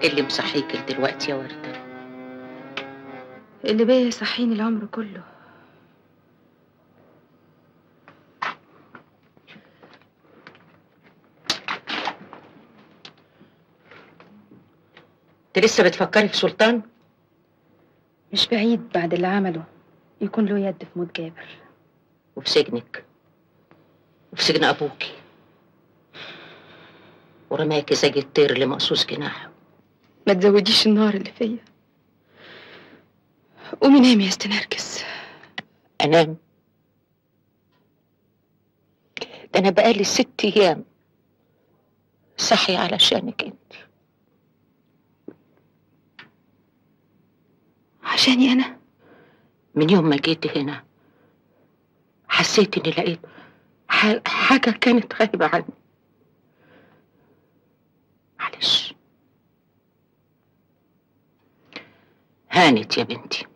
اللي مصحيك دلوقتي يا وردة؟ اللي بيا يصحيني العمر كله. انت لسه بتفكري في سلطان؟ مش بعيد بعد اللي عمله يكون له يد في موت جابر. وفي سجنك وفي سجن ابوكي ورماكي زي الطير اللي مقصوص جناحه. ما تزوديش النار اللي فيا. قومي نامي يا استنرجس. انام؟ ده انا بقالي 6 ايام صحي علشانك انت. عشاني انا؟ من يوم ما جيت هنا حسيت اني لقيت حاجة كانت غايبة عني. معلش. هانت يا بنتي.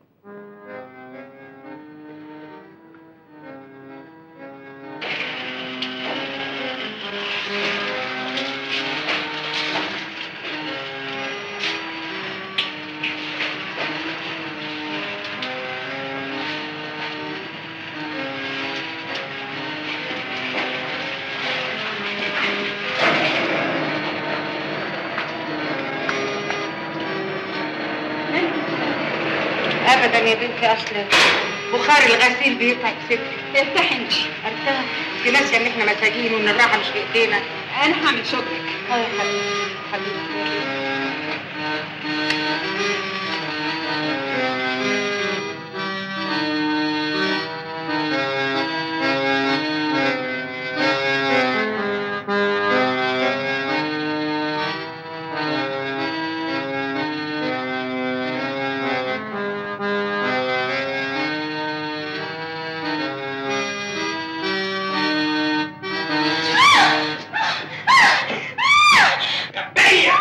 ابدا يا بنتي، اصل بخار الغسيل بيتعب ستي. ارتاحي انت. ارتاح؟ انت ناسيه ان احنا مساجين وان الراحه مش في ايدينا. انا هعمل شغلك. اه يا حبيبتي حبيبتي. جبية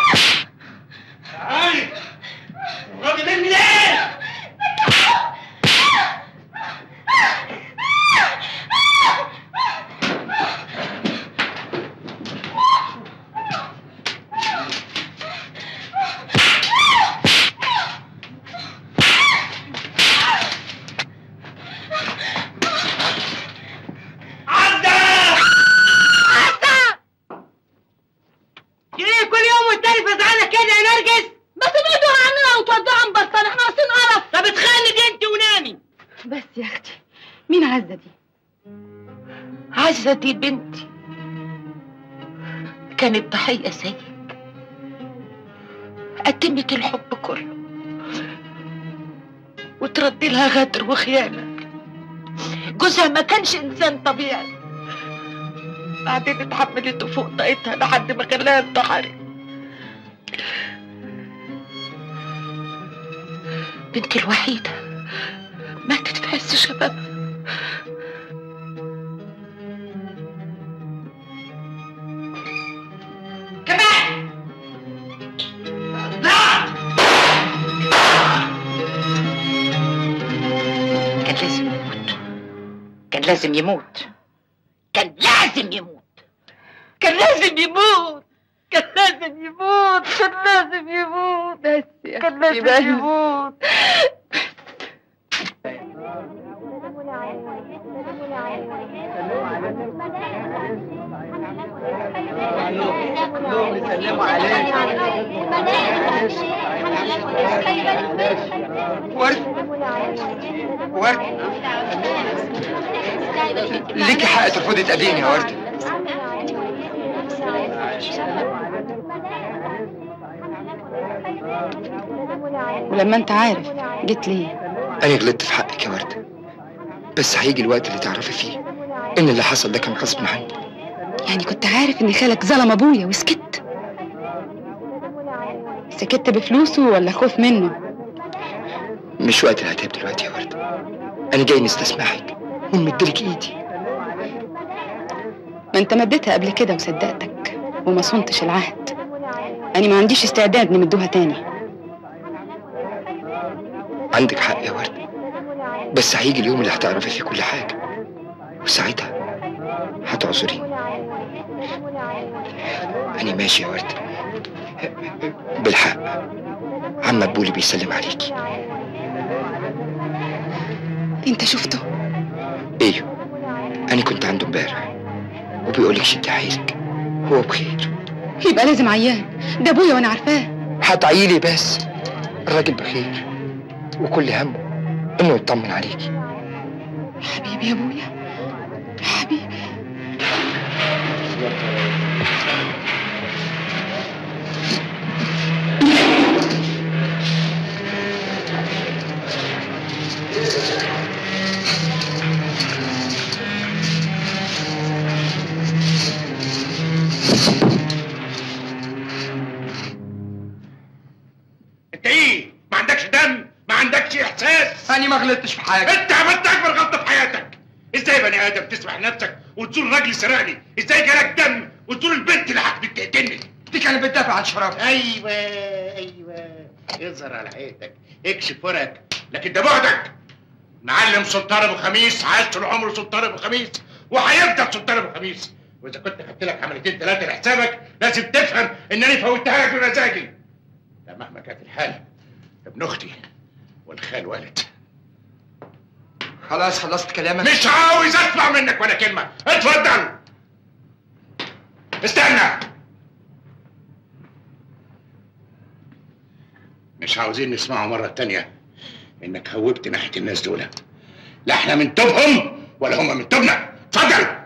عزة دي؟ عزة دي بنتي، كانت ضحية زيك، قدمت الحب كله وتردي لها غدر وخيانة. جوزها ما كانش إنسان طبيعي، بعدين اتحملته فوق طاقتها لحد ما خلاها انتحرت. بنتي الوحيدة ماتت في عز شبابها. كمان لا، كان لازم يموت، كان لازم يموت، كان لازم يموت، كان لازم يموت، كان لازم يموت، كان لازم يموت، بس كان لازم يموت. سلموا عليك. ورد ليكي حق ترفضي تقابليني يا ورد. ولما انت عارف جيت ليه؟ انا غلطت في حقك يا ورد، بس هيجي الوقت اللي تعرفي فيه ان اللي حصل ده كان غصب عني. يعني كنت عارف ان خالك ظلم ابويا وسكت؟ سكت بفلوسه ولا خوف منه؟ مش وقت العتاب دلوقتي يا ورد، انا جاي نستسمحك ونمدلك ايدي. ما انت مديتها قبل كده وصدقتك وما صنتش العهد. انا ما عنديش استعداد نمدوها تاني. عندك حق يا ورد، بس هيجي اليوم اللي هتعرفي فيه كل حاجة، وساعتها هتعذريني. أنا ماشي يا ورد. بالحق عم مدبولي بيسلم عليكي. انت شفته؟ ايوه، أنا كنت عنده امبارح وبيقولك شدي حيلك، هو بخير. يبقى لازم عيان، ده ابويا وانا عارفاه. هتعيلي بس، الراجل بخير وكل همه انه يطمن عليكي. حبيبي يا ابويا، حبيبي. انت ايه؟ ما عندكش دم؟ ما عندكش احساس؟ أنا ما غلطتش في حاجة. انت عملت اكبر غلطه في حياتك. ازاي بني ادم تسمح نفسك وتزور راجل سرقني؟ ازاي جالك دم وتزور البنت اللي هتقتلني؟ دي كانت بتدافع عن شرف. ايوه اظهر على حياتك، اكشف ورقك، لكن ده بعدك. معلم سلطان ابو خميس عايش طول عمره سلطان ابو خميس وهيفضل سلطان ابو خميس. واذا كنت خدت لك عمليتين ثلاثه لحسابك لازم تفهم انني فوتها لك بمزاجي. ده مهما كانت الحاله ابن اختي والخال والد. خلاص خلصت كلامك؟ مش عاوز اسمع منك ولا كلمه، اتفضل. استنى، مش عاوزين نسمعه مرة تانية انك هوبت ناحية الناس دول. لا احنا من توبهم ولا هم من توبنا. اتفضل.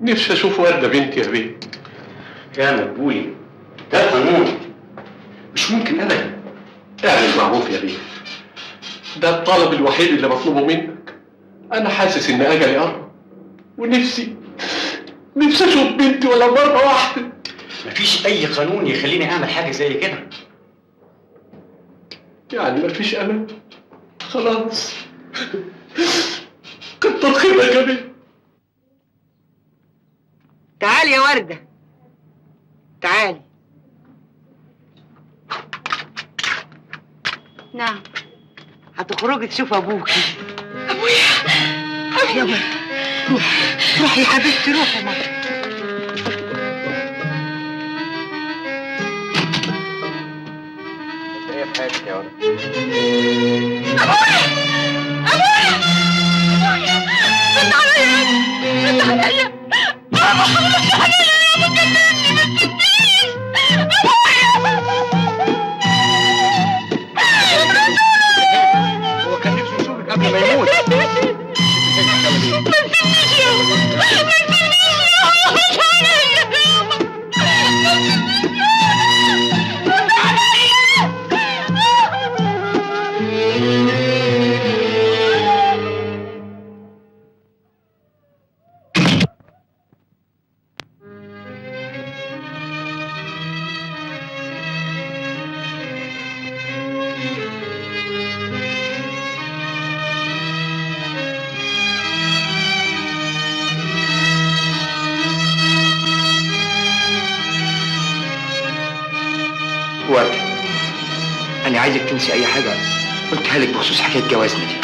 نفسي اشوف وردة بنتي يا بيه. يا مدبولي ده قانون، مش ممكن ابدا. اعمل معروف يا بيه، ده الطلب الوحيد اللي بطلبه منك. انا حاسس ان اجلي قرب ونفسي اشوف بنتي ولا مرة واحدة. مفيش اي قانون يخليني اعمل حاجه زي كده. يعني مفيش امل؟ خلاص. كتر خيرك يا بيه. تعالي يا وردة، تعالي. نعم. هتخرجي تشوف ابوكي. ابويا يا وردة، روحي يا حبيبتي، روحي يا ماما. ايه في حياتك يا ولد؟ ابويا ابويا ابويا رد عليا، رد عليا. بابا رد عليا يا ابو، كلمني ما تسيبنيش. هو كان نفسه يشوفك قبل ما يموت. ما تسيبنيش يا ابو، ما تسيبنيش يا ابو، رد عليا يا ابو، رد عليا. وردة، أنا عايزك تنسي أي حاجة قلتها لك بخصوص حكاية جوازنا دي.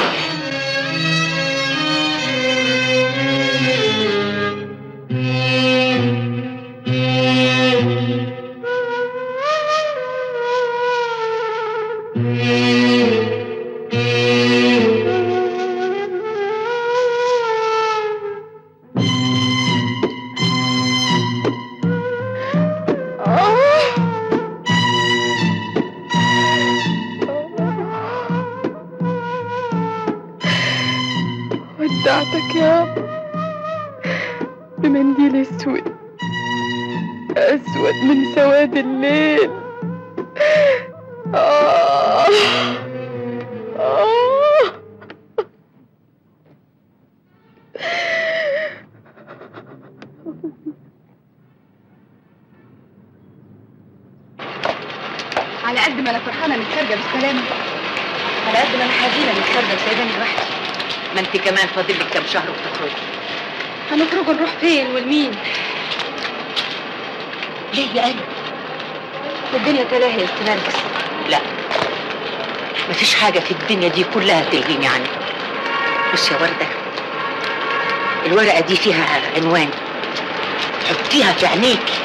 ودعتك يا أبا بمنديل اسود، اسود من سواد الليل. على قد ما انا فرحانه انك خارجه بالسلامه، على قد ما انا حزينه انك خارجه وسايباني لوحدي. ما انت كمان فاضل لك كام شهر وتخرجي. هنخرج نروح فين والمين؟ ليه يا قلبي؟ الدنيا تلاهي يا ست نرجس. لا، مفيش حاجة في الدنيا دي كلها تلغيني عنك. بص يا وردة، الورقة دي فيها عنوان، حطيها في عينيكي.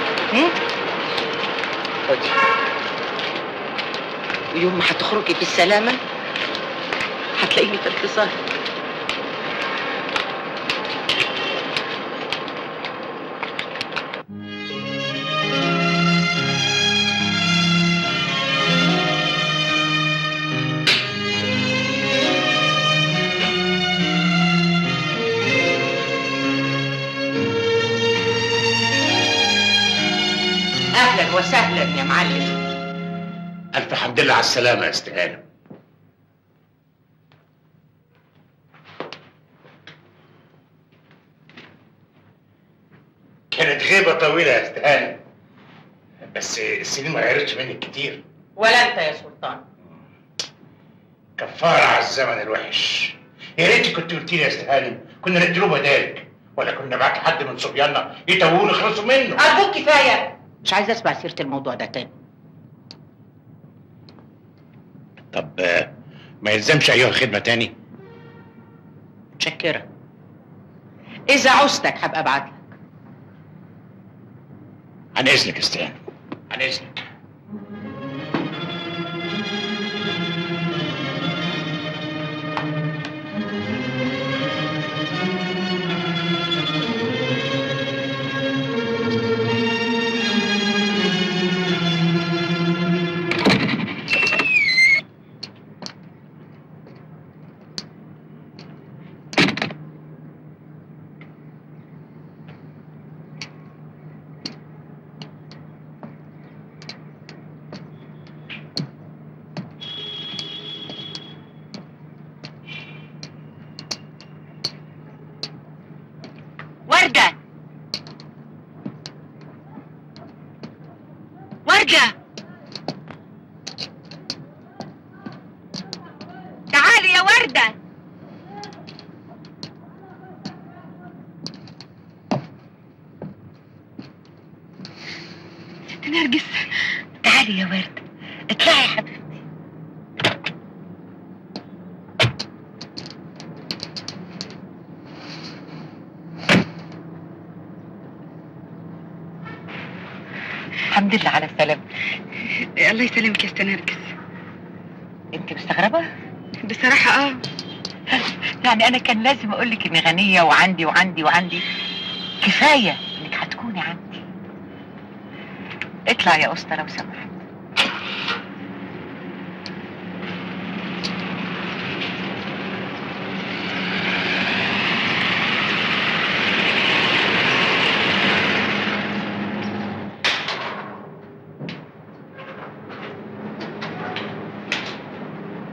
خدي، ويوم ما هتخرجي بالسلامة هتلاقيني في انتظارك. اهلا وسهلا يا معلم. الف حمد لله على السلامه يا استهانه. كانت غيبه طويله يا استهانه، بس السنين ما غيرتش منك كتير. ولا انت يا سلطان. كفاره على الزمن الوحش. يا ريتي كنت قلت لي يا استهانه، كنا نديله بدالك، ولا كنا نبعت حد من صبياننا يتوهوا ونخلصوا منه. ارجوك كفايه، مش عايزه اسمع سيره الموضوع ده تاني. طب ما يلزمش ايها الخدمه تاني؟ متشكره. اذا عوزتك هبقى ابعتلك. عن اذنك يا استهانه، عن اذنك. وردة تعالي يا وردة. ست نرجس تعالي يا وردة، اطلعي يا حبيبتي. الحمد لله على السلامة. الله يسلمك يا ست نرجس. انت مستغربة؟ بصراحة يعني انا كان لازم اقولك اني غنية وعندي وعندي وعندي؟ كفاية انك هتكوني عندي. اطلع يا اسطى لو سمحت.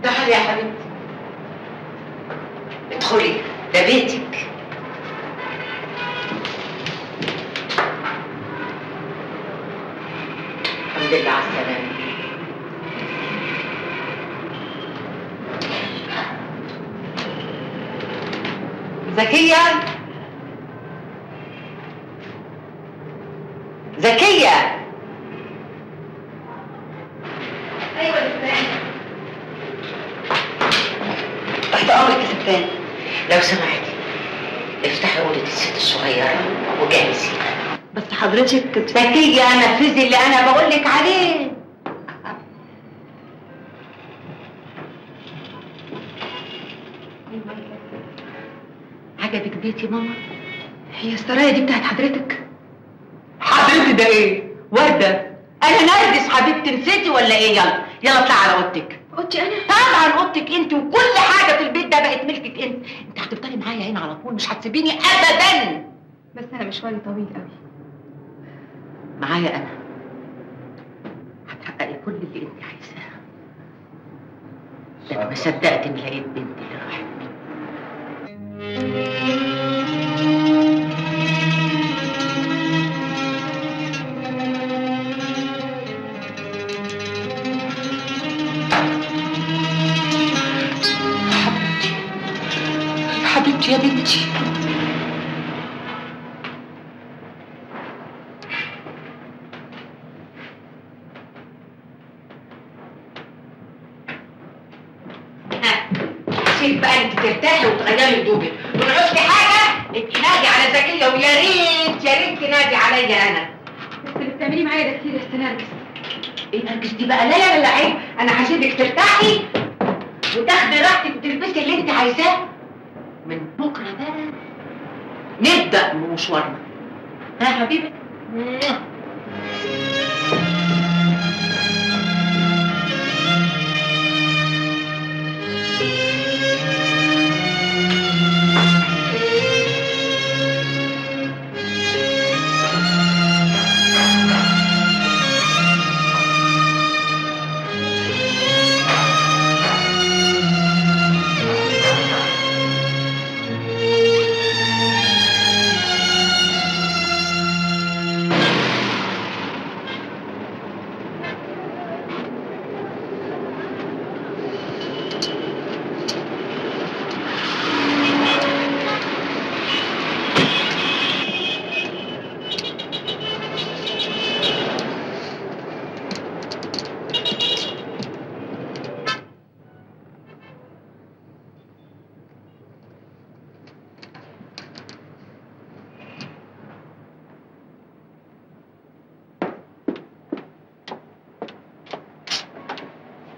تعالي يا حبيبتي ادخلي، ده بيتك. الحمد لله على السلامة. زكية زكية. ايوه يا ستان. تحت امرك يا ستان. لو سمحتي افتحي اوضه الست الصغيره وجهزي. بس حضرتك زكية نفذي اللي انا بقولك عليه. عجبك بيتي ماما؟ هي السرايا دي بتاعت حضرتك؟ حضرتك ده ايه؟ وردة. انا نرجس حبيبتي، نسيتي ولا ايه؟ يلا يلا اطلعي على اوضتك. اوضتي انا؟ طبعا اوضتك انت، وكل حاجه في البيت ده بقت ملكك انت. انت هتفضلي معايا هنا على طول، مش هتسيبيني ابدا. بس انا مشواري طويل قوي. معايا انا هتحققي كل اللي انت عايزاه. ده انا ما صدقت اني لقيت بنتي اللي راحت. حبيبتي يا بنتي. سيب بقى انت ترتاحي وتغيري هدومك، ونعوزتي حاجه ابقي نادي على زكيه، ويا ريت يا ريت تنادي عليا انا. بس بتعملي معايا ده كتير يا ست نرجس. ايه نرجس دي بقى؟ لا لا لا عيب. انا هسيبك ترتاحي وتاخدي راحتك وتلبسي اللي انت عايزاه. من بكره بقى نبدا بمشوارنا. ها حبيبي؟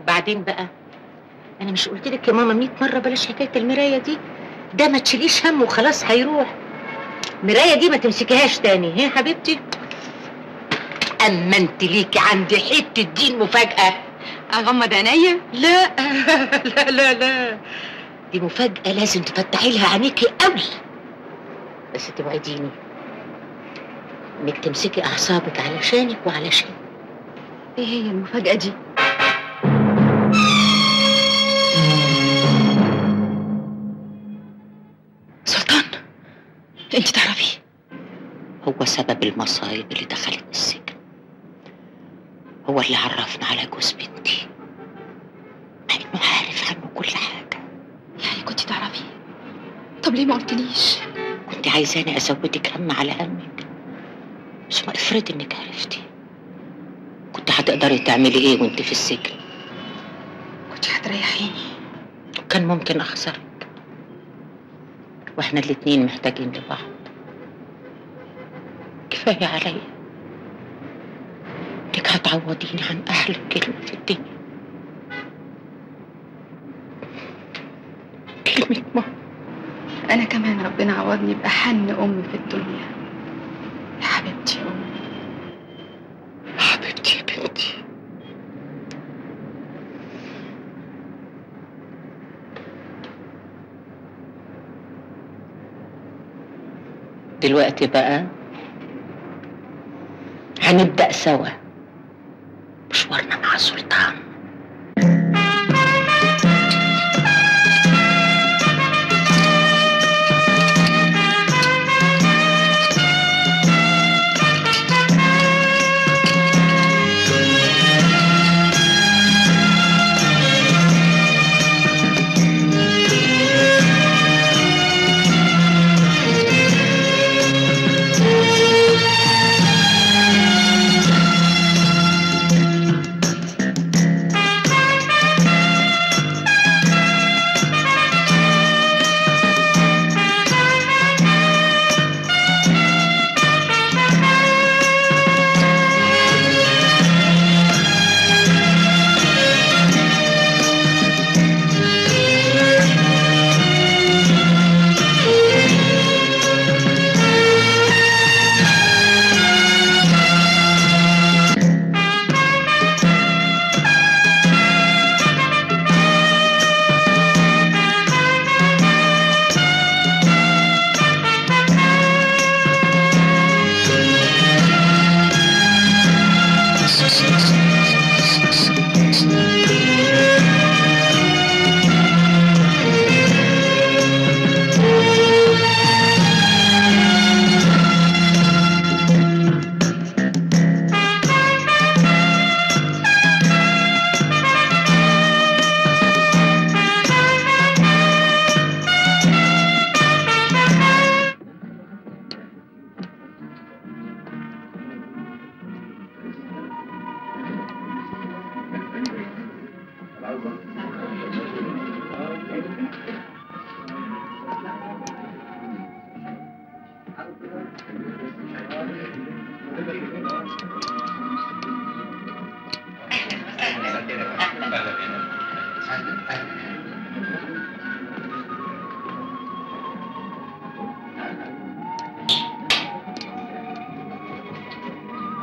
بعدين بقى انا مش قلت لك يا ماما 100 مره بلاش حكايه المرايه دي؟ ده ما تشيليش هم وخلاص هيروح. المرايه دي ما تمسكيهاش تاني. هي حبيبتي اما انت ليكي عندي حته دين مفاجاه. اغمض عينيا؟ لا لا لا لا، دي مفاجاه لازم تفتحي لها عينيكي قوي. بس توعديني انك تمسكي اعصابك علشانك وعلشان. ايه هي المفاجاه دي؟ انت تعرفي هو سبب المصايب اللي دخلت السجن. هو اللي عرفنا على جوز بنتي، مع انه عارف عنه كل حاجة. يعني كنت تعرفي؟ طب ليه ما قلتليش؟ كنت عايزاني ازودك هم على همك، ثم افرض انك عرفتي، كنت هتقدري تعملي ايه وانت في السجن؟ كنت هتريحيني. كان ممكن اخسرك، واحنا الاتنين محتاجين لبعض. كفاية عليا انك هتعوضيني عن احلى كلمة في الدنيا، كلمة ماما. انا كمان ربنا عوضني باحن ام في الدنيا، يا حبيبتي امي، حبيبتي يا بنتي. دلوقتي بقى هنبدأ سوا مشوارنا مع سلطان.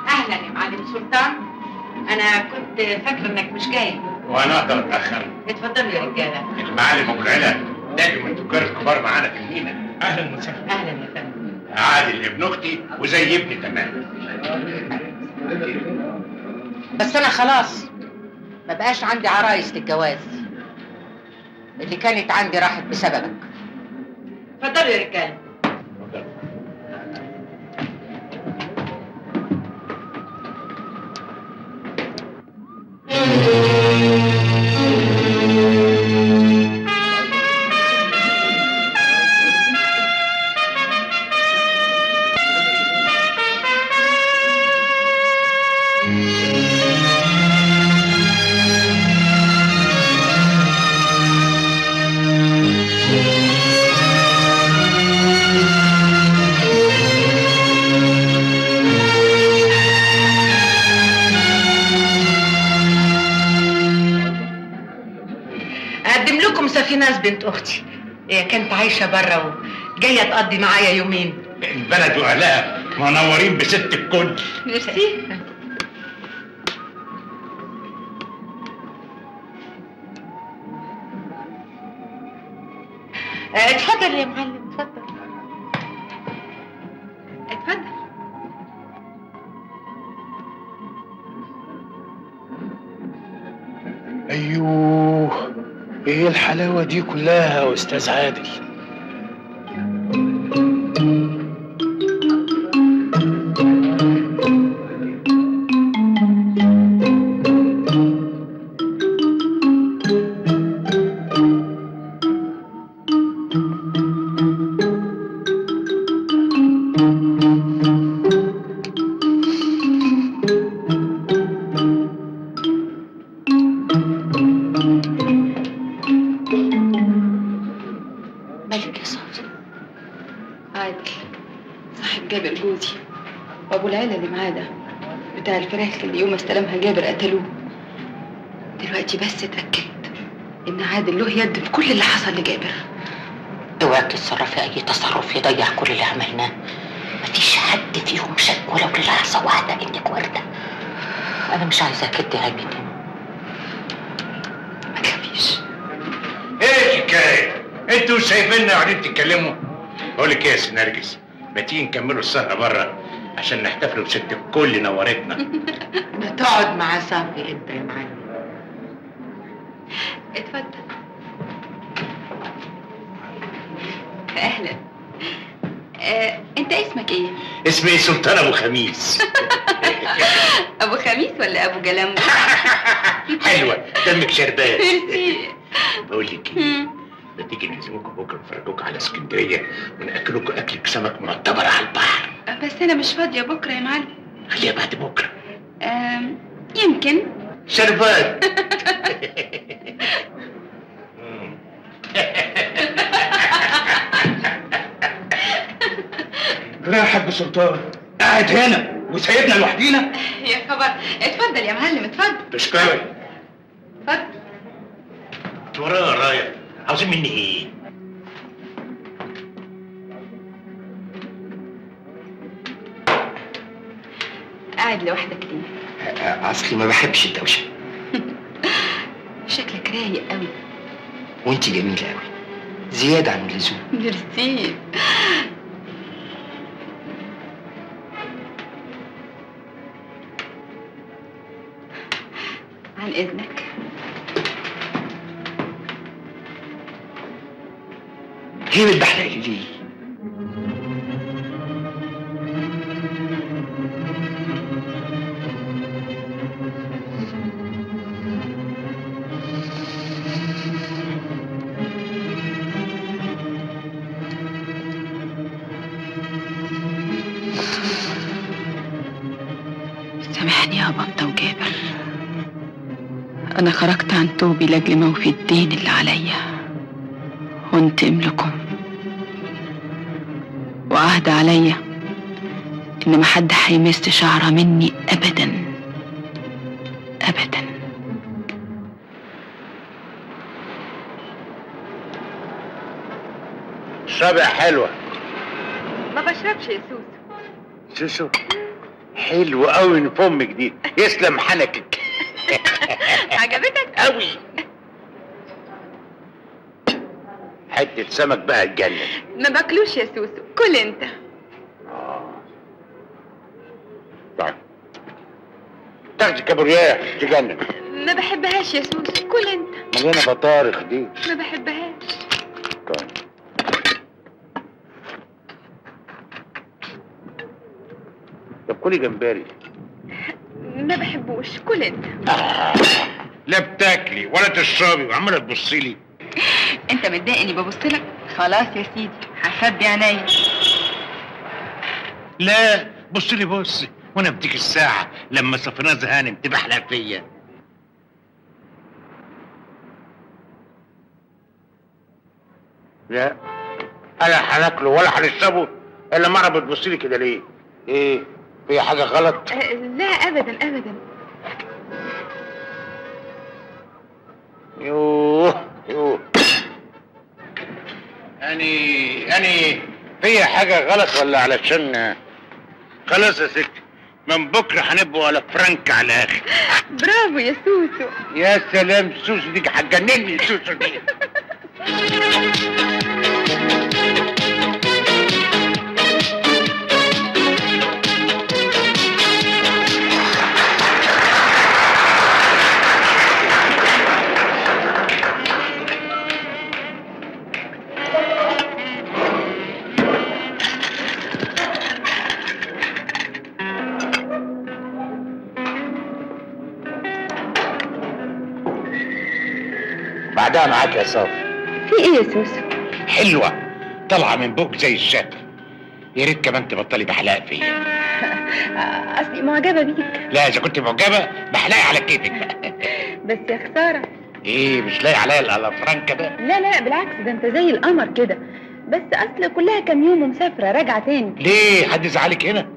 اهلا يا معلم سلطان، انا كنت فاكره انك مش جاي. وانا اقدر اتاخر؟ اتفضلوا يا رجاله. المعلم ابو العلا نجم من التجار الكبار معانا في المينا. اهلا وسهلا. اهلا يا فندم. عادل ابن اختي وزي ابني تمام. بس انا خلاص ما بقاش عندي عرايس للجواز، اللي كانت عندي راحت بسببك. اتفضلوا يا رجاله. اقدم لكم سفيناز بنت اختي، هي كانت عايشه بره وجايه تقضي معايا يومين. البلد واهلها منورين بست الكل. ميرسي. اتفضل يا معلم، اتفضل اتفضل. ايوه، ايه الحلاوه دي كلها يا استاذ عادل؟ وابو العيله اللي معاه ده بتاع الفراخ اللي يوم استلمها جابر قتلوه. دلوقتي بس اتاكدت ان عادل له يد في كل اللي حصل لجابر. اوعي تتصرفي اي تصرف يضيع كل اللي عملناه. مفيش حد فيهم شك ولو للحظه واحده انك ورده. انا مش عايزاك تتهمي. ما تخافيش. ايه الحكايه؟ انتوا شايفيننا قاعدين تتكلموا؟ بقول لك ايه يا سي نرجس، ما تيجي نكملوا السهره بره عشان نحتفلوا بست الكل نورتنا. ما تقعد مع صافي انت يا معلم. اتفضل. اهلا. انت اسمك ايه؟ اسمي سلطان ابو خميس. ابو خميس ولا ابو جلمبو؟ حلوه، دمك شربات. ميرسي. بقول لك ايه، ما تيجي نعزمكم بكره نفرجوك على اسكندريه وناكلوكوا اكلك سمك معتبر على البحر. بس انا مش فاضيه بكره يا معلم. خليها بعد بكره. يمكن. شربات. لا يا حاج سلطان، قاعد هنا وسايبنا لوحدينا؟ يا خبر. اتفضل يا معلم اتفضل. تشكرك. اتفضل. ورايا رايا، عاوزين مني ايه؟ قاعد لوحدك ليه؟ اصلي ما بحبش الدوشه. شكلك رايق قوي. وانتي جميله قوي زياده عن اللزوم. ميرسي. عن اذنك. هي بتبحلقلي ليه؟ سامحني يا بطة وجابر، أنا خرجت عن توبي لأجل موفي الدين اللي عليا وانتقم لكم، وعهد عليا إن محد هيمس شعرة مني أبدا أبدا. شبع حلوه. ما بشربش يا سوسو. سوسو حلو قوي من فمك دي، يسلم حنكك. عجبتك؟ قوي. حته سمك بقى تجنن. ما باكلوش يا سوسو، كل انت. طيب تاخدي كابوريا تجنن. ما بحبهاش يا سوسو، كل انت. مليانه بطارخ دي. ما بحبهاش. طيب طب كلي جمبري. ما بحبوش، كل انت. لا بتاكلي ولا تشربي وعماله تبصي لي. انت متضايق اني ببص لك؟ خلاص يا سيدي هخبي عينيا. لا بص لي بص، وانا بديك الساعه لما صفناز هانم تبحلق فيا. لا انا هناكله ولا هنشربه الا مره. بتبص لي كده ليه؟ ايه في حاجه غلط؟ لا ابدا ابدا. يوه يوه، يعني في حاجه غلط ولا علشان خلاص يا ستي من بكره هنبقوا على فرنك على الاخر. برافو يا سوسو. يا سلام، سوسو دي هتجنني سوسو دي. بعدها معاك يا صافي. في ايه يا سوسو؟ حلوه طالعه من بوق زي الشكل. يا ريت كمان تبطلي بحلاق فيا. اصلي معجبه بيك. لا اذا كنت معجبه بحلاقي على كيفك بقى. بس يا خساره. ايه مش لاقي عليا الالافرانكا ده؟ لا لا بالعكس، ده انت زي القمر كده. بس اصل كلها كام يوم ومسافره راجعه تاني. ليه؟ حد زعلك هنا؟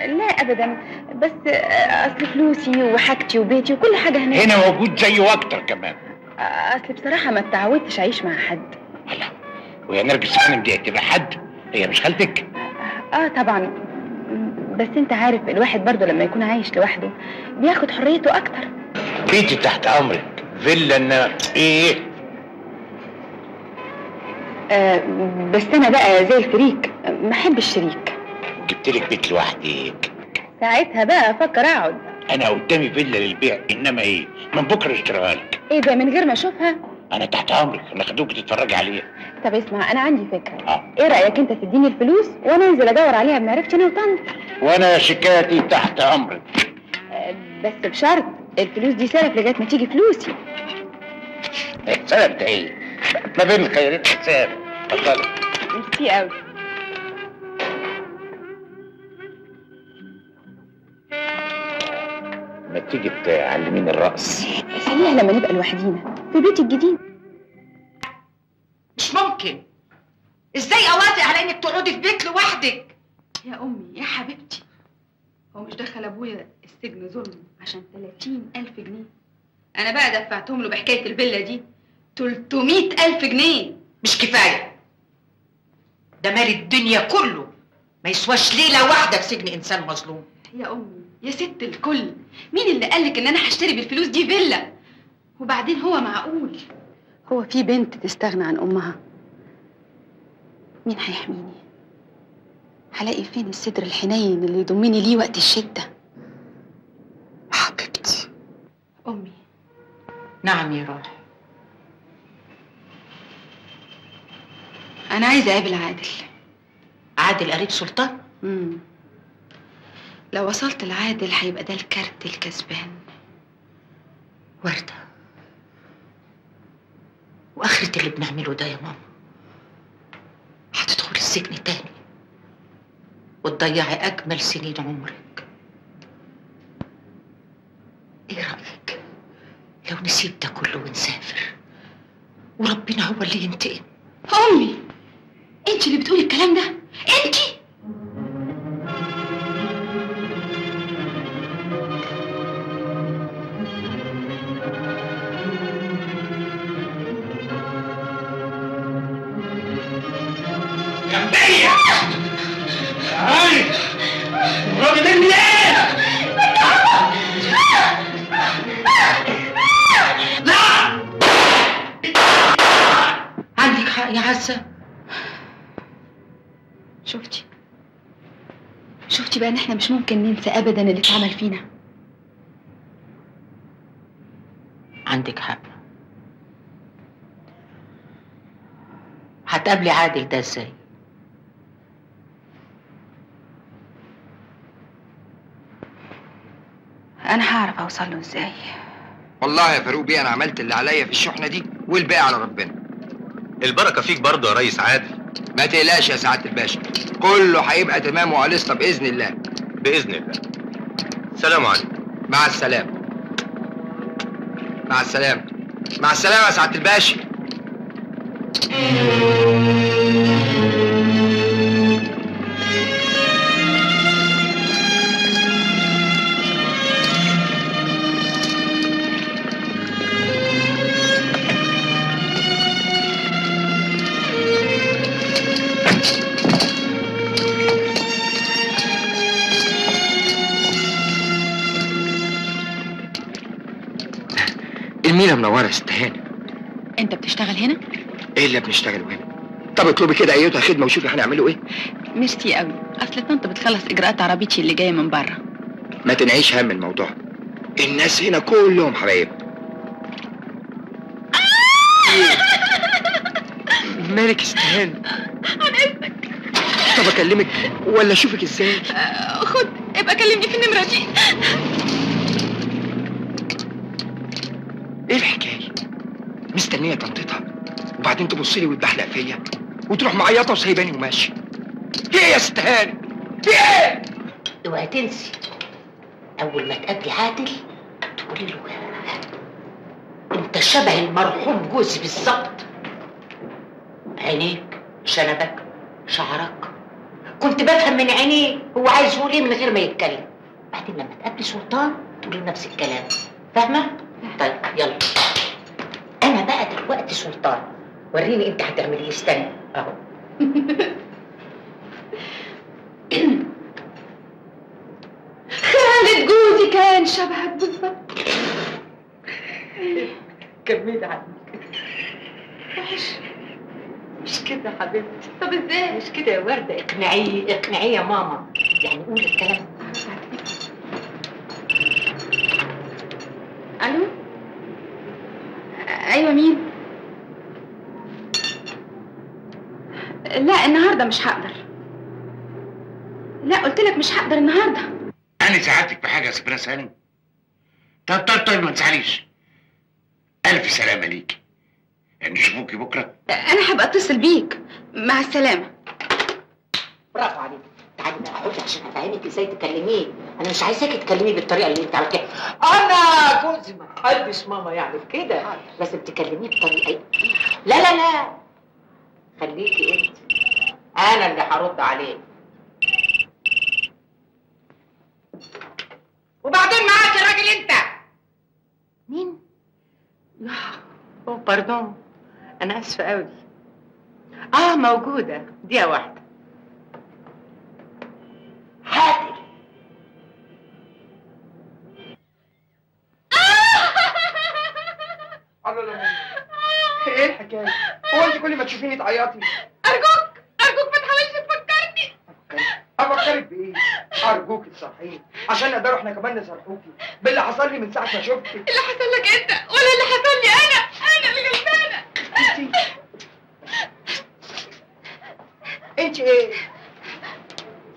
لا ابدا، بس اصل فلوسي وحاجتي وبيتي وكل حاجه هناك. هنا موجود زيه واكتر كمان. اصل بصراحه ما اتعودتش اعيش مع حد. هلا ويا نرجس خانم دي تبقى حد؟ هي مش خالتك؟ طبعا، بس انت عارف الواحد برضه لما يكون عايش لوحده بياخد حريته اكتر. بيتي تحت امرك، فيلا انما ايه؟ بس انا بقى زي الفريك، ما احب الشريك. جبتلك بيت لوحدك، ساعتها بقى افكر اقعد. انا قدامي فيلا للبيع، انما ايه؟ من بكره اشتريها لك. ايه ده من غير ما اشوفها؟ انا تحت امرك، انا خدوك تتفرجي عليها. طب اسمع، انا عندي فكره. ايه رايك انت تديني الفلوس وانا انزل ادور عليها بمعرفتش انا وطنط؟ وانا شيكاتي تحت امرك. بس بشرط الفلوس دي سلف لغايه ما تيجي فلوسي. سلف ده ايه؟ ما بين الخيرين حساب. اتفضلي. ميرسي قوي. ما تيجي تعلميني الرقص؟ خليها لما نبقى لوحدينا في بيتي الجديد. مش ممكن. ازاي اوافق على انك تقعدي في بيت لوحدك؟ يا امي يا حبيبتي، هو مش دخل ابويا السجن ظلم عشان 30,000 جنيه؟ انا بقى دفعتهم له بحكايه الفيلا دي 300,000 جنيه. مش كفايه، ده مال الدنيا كله ما يسواش ليله واحده في سجن انسان مظلوم. يا امي يا ست الكل، مين اللي قالك ان انا هشتري بالفلوس دي فيلا؟ وبعدين هو معقول هو في بنت تستغنى عن امها؟ مين هيحميني؟ هلاقي فين الصدر الحنين اللي يضمني ليه وقت الشده؟ حبيبتي. امي. نعم يا روح. انا عايزه اقابل عادل. عادل قريب سلطان؟ لو وصلت لعادل هيبقى ده الكارت الكسبان. وردة، واخرة اللي بنعمله ده يا ماما هتدخلي السجن تاني وتضيعي اجمل سنين عمرك. ايه رايك لو نسيب ده كله ونسافر وربنا هو اللي ينتقم؟ امي انت اللي بتقولي الكلام ده؟ انت جنبية. تعالي. الراجل مني ايه؟ لا. عندك حق يا عزة. شفتي بقى ان احنا مش ممكن ننسى ابدا اللي اتعمل فينا. عندك حق. هتقابلي عادل ده ازاي؟ انا هعرف اوصل له ازاي. والله يا فاروق بيه انا عملت اللي عليا في الشحنه دي والباقي على ربنا. البركه فيك برضه يا ريس عادل. ما تقلقش يا سعاده الباشا، كله هيبقى تمام وقلصنا باذن الله. باذن الله. سلام عليكم. مع السلامه. مع السلامه. مع السلامه يا سعاده الباشا. المينا منوره يا ست هاني. انت بتشتغل هنا؟ ايه اللي بنشتغله هنا؟ طب اطلبي كده ايتها خدمه وشوفي هنعمله ايه. ميرسي قوي، اصل طنط بتخلص اجراءات عربيتي اللي جايه من بره. ما تنعيش هم الموضوع، الناس هنا كلهم حبايب. مالك يا ست هاني؟ عن اذنك. طب اكلمك ولا اشوفك ازاي؟ خد ابقى كلمني في النمره دي. ايه الحكايه؟ مستنيه طنطتها وبعدين تبص لي وتبحلق فيا وتروح معيطه وسايباني وماشي. في ايه يا ست هاني؟ في ايه؟ اوعي تنسي اول ما تقابلي عادل تقولي له انت شبه المرحوم جوزي بالظبط. عينيك شنبك، شعرك، كنت بفهم من عينيه هو عايز يقول ايه من غير ما يتكلم. بعدين لما تقابلي سلطان تقولي نفس الكلام، فاهمه؟ طيب يلا، انا بقى دلوقتي سلطان، وريني انت هتعملي ايه. استني اهو. خالد جوزي كان شبهك بالظبط. كملي عنك. وحش مش كده يا حبيبتي. طب ازاي؟ مش كده يا ورده، اقنعيه اقنعيه يا ماما، يعني قولي الكلام. الو، ايوه مين؟ لا النهارده مش هقدر. لا قلت لك مش هقدر النهارده. انا ساعدتك في حاجه يا سبرا سالم؟ طب ما تزعليش. الف سلامه ليكي، نشوفوكي بكره. انا هبقى اتصل بيك. مع السلامه. برافو عليك. تعالي بقى اقعدي عشان افهمك ازاي تكلميه. انا مش عايزاكي تكلميه بالطريقه اللي انت عملتيها. انا جوزي ما حدش ماما يعمل كده، لازم تكلميه بطريقه ايه؟ لا خليكي انت، انا اللي هرد عليه. وبعدين معاك يا راجل انت. مين؟ باردون، انا اسفه قوي. موجوده، دقيقه واحده. حاضر. الله، ايه الحكايه؟ هو انت كل ما تشوفيني تعيطي؟ ارجوك ما تحاولش تفكرني. افكرك بايه؟ ارجوك تصحيني عشان نقدر احنا كمان نصرحوكي باللي حصل لي من ساعه ما شفتك. اللي حصل لك انت ولا اللي حصل لي انا اللي غلطانه. انت ايه؟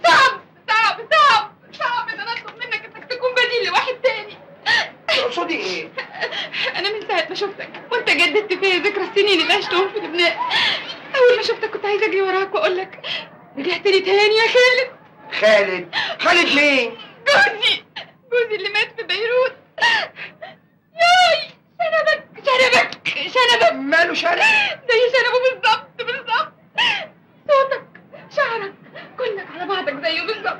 صعب ان انا اطلب منك انك تكون بديل لواحد تاني. تقصدي ايه؟ انا من ساعه ما شفتك وانت جددت فيا ذكرى السنين اللي عشتهم في لبنان. اول ما شفتك كنت عايزه اجري وراك واقول لك رجعت لي تاني يا خالد. خالد مين؟ جوزي اللي مات في بيروت. ياي شنبك ماله شنب؟ زي شنبه بالظبط. صوتك، شعرك، كلك على بعضك زيه بالظبط.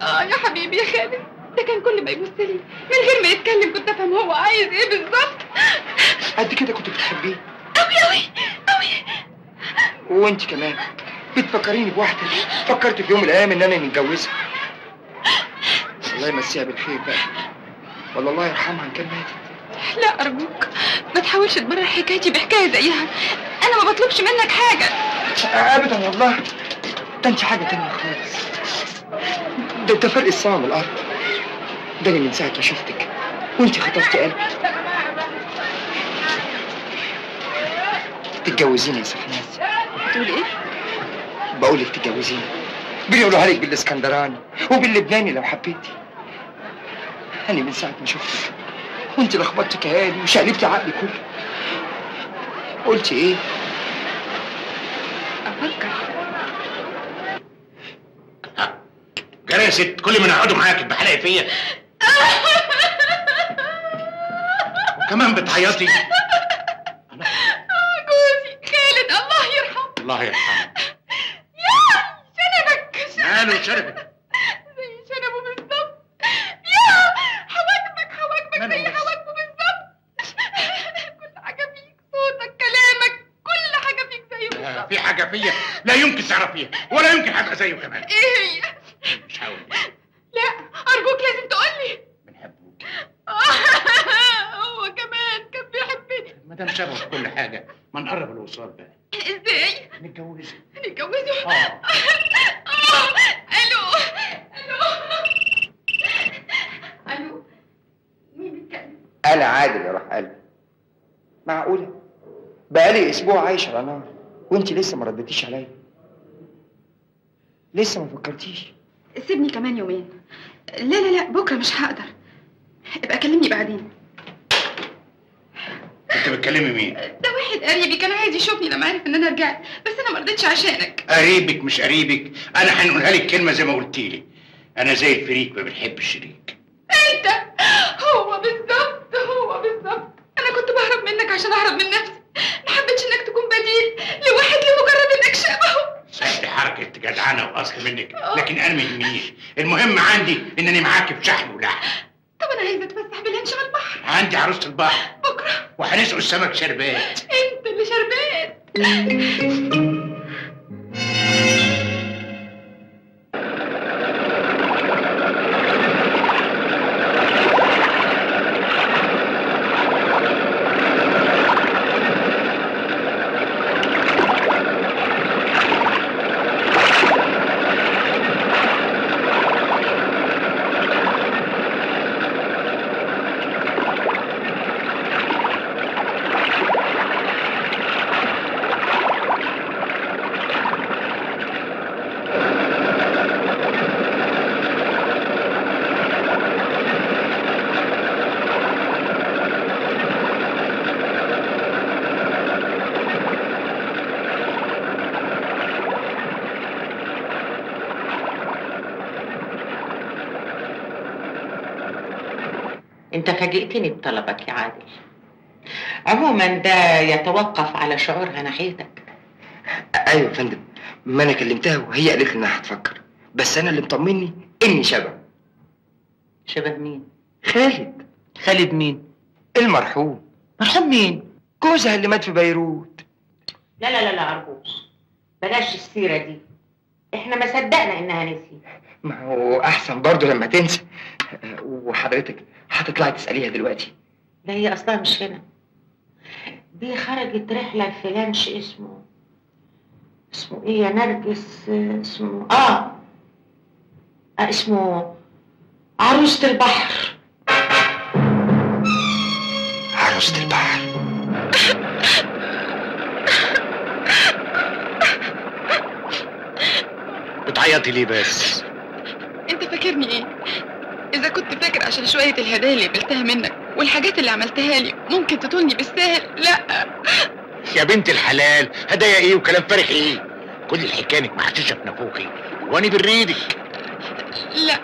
يا حبيبي يا خالد، ده كان كل ما يبص لي من غير ما يتكلم كنت افهم هو عايز ايه بالظبط. قد كده كنت بتحبيه؟ قوي. وانت كمان بتفكريني بواحده فكرت في يوم من الايام ان انا نتجوزها. الله يمسيها بالخير بقى، ولا الله يرحمها ان كان ماتت. لا ارجوك ما تحاولش تبرر حكايتي بحكايه زيها. انا ما بطلبش منك حاجه ابدا والله. ده انت حاجه تانية خالص. ده فرق السما من الارض. ده من ساعه ما شفتك وانت خطفتي قلبي. تتجوزيني يا سفناس؟ بتقول ايه؟ بقولك تتجوزيني. بيقولوها لك بالاسكندراني وباللبناني لو حبيتي. انا من ساعه ما شفتك وانت لخبطتي كياني وشقلبتي عقلي كله. قلتي ايه؟ افكر. جرى يا ست، كل ما نقعدوا معاك تبقى حلقه فيا. وكمان بتعيطي. جوزي خالد الله يرحمه. شنبك ماله شنبك؟ زي شنبه بالظبط. حواجبك زي حواجبه بالظبط. كل حاجه فيك، صوتك، كلامك، كل حاجه فيك زيه بالظبط. في حاجه فيا لا يمكن تعرفيها ولا يمكن هبقى زيه كمان. ايه هي؟ مش هقول. لا ارجوك لازم تقولي. بنحبوك. هو كمان كان بيحبني. ما دام شبه في كل حاجه ما نقرب الوصال بقى. ازاي؟ نتجوزه. الو مين بيتكلم؟ انا عادل يا روح قلبي. معقوله؟ بقالي اسبوع عايش على نار وانت لسه ما ردتيش عليا. لسه ما فكرتيش؟ سيبني كمان يومين. لا بكره مش هقدر. ابقى كلمني بعدين. انت بتكلمي مين؟ ده واحد قريبي كان عايز يشوفني لما عرف ان انا رجعت، بس انا ما رضيتش عشانك. قريبك مش قريبك، انا هنقولها لك كلمه زي ما قلتي لي. انا زي الفريق ما بنحب الشريك. انت هو بالظبط. انا كنت بهرب منك عشان اهرب من نفسي. ما حبيتش انك تكون بديل لواحد لمجرد انك شبهه. صدق حركة جدعانة وأصل منك، لكن أنا ما يهمنيش، المهم عندي إنني معاك بشحن ولحم. طب انا عايزه اتفسح بالهنش على البحر. عندي عروسة البحر بكره. وهنسقوا السمك شربات. انت اللي شربات. انت فاجئتني بطلبك يا عادل. عموما ده يتوقف على شعورها ناحيتك. ايوه يا فندم، ما انا كلمتها وهي قالت لي انها هتفكر، بس انا اللي مطمني اني شبه. شبه مين؟ خالد. خالد مين؟ المرحوم. مرحوم مين؟ جوزها اللي مات في بيروت. لا لا لا لا ارجوك بلاش السيره دي، احنا ما صدقنا انها نسيت. ما هو احسن برضه لما تنسى. وحضرتك هتطلعي تساليها دلوقتي؟ لا هي اصلا مش هنا، دي خرجت رحله في لانش اسمه ايه يا نرجس؟ اسمه اسمه عروسة البحر. عروسة البحر. بتعيطي ليه بس؟ انت فاكرني ايه؟ اذا كنت فاكر عشان شوية الهدايا اللي قبلتها منك والحاجات اللي عملتها لي ممكن تطولني بالسهل، لا. يا بنت الحلال، هدايا ايه وكلام فارغ ايه؟ كل الحكايه انك محششه في نافوخي واني بريدك. لا،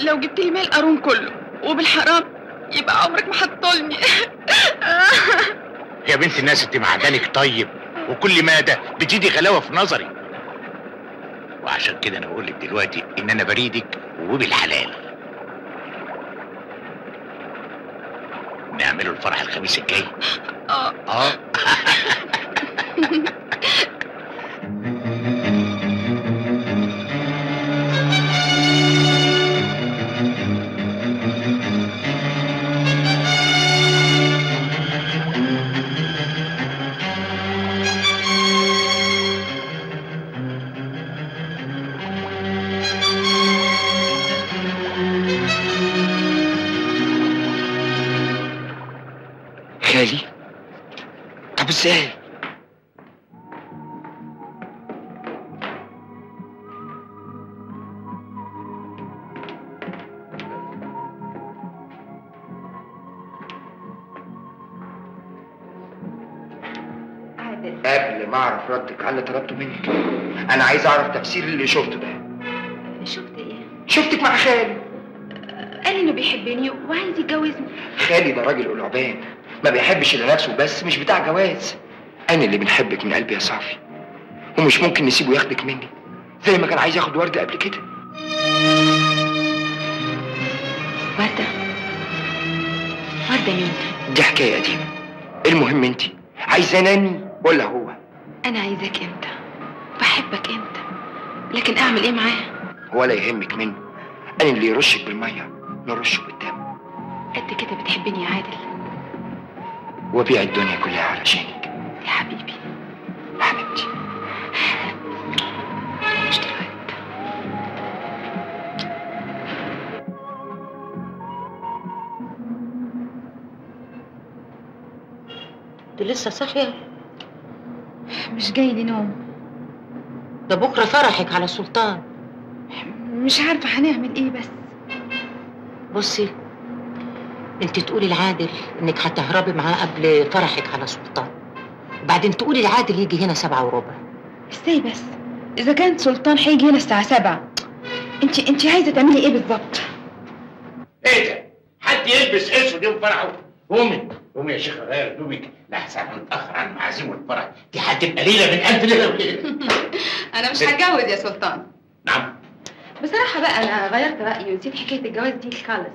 لو جبت لي مال قارون كله وبالحرام يبقى عمرك ما هتطولني. يا بنت الناس انت معدنك طيب، وكل ما ده بتدي غلاوه في نظري، وعشان كده انا بقول لك دلوقتي ان انا بريدك وبالحلال. نعمله الفرح الخميس الجاي. اه خالي؟ طب ازاي؟ قبل ما اعرف ردك على اللي طلبته منك، انا عايز اعرف تفسير اللي شفته ده. شفت ايه؟ شفتك مع خالي. قال انه بيحبني وعايز يتجوزني. خالي ده راجل قلعبان، ما بيحبش الا نفسه بس، مش بتاع جواز. انا اللي بنحبك من قلبي يا صافي، ومش ممكن نسيبه ياخدك مني زي ما كان عايز ياخد وردة قبل كده. وردة؟ وردة مين؟ دي حكاية قديمة. المهم انت عايزاني ولا هو؟ انا عايزاك انت، بحبك انت، لكن اعمل ايه معاه؟ ولا يهمك منه، انا اللي يرشك بالمية نرشه بالدم. قد كده بتحبني يا عادل؟ وبيع الدنيا كلها علشانك يا حبيبي. حبيبتي. مش دلوقتي. انت لسه صاحيه؟ مش جاي لي نوم. ده بكره فرحك على سلطان. مش عارفه هنعمل ايه بس. بصي، انت تقولي لعادل انك هتهربي معاه قبل فرحك على سلطان، وبعدين تقولي لعادل يجي هنا 7:15. ازاي بس؟ اذا كان سلطان هيجي هنا الساعه 7. انت عايزه تعملي ايه بالظبط؟ ايه ده؟ حد يلبس اسود يوم فرحه؟ قومي قومي يا شيخه غير هدومك لحسن هنتاخر عن المعازيم والفرح، دي هتبقى ليله من الف ليله وليله. انا مش هتجوز يا سلطان. نعم. بصراحه بقى انا غيرت رايي ونسيت حكايه الجواز دي خالص.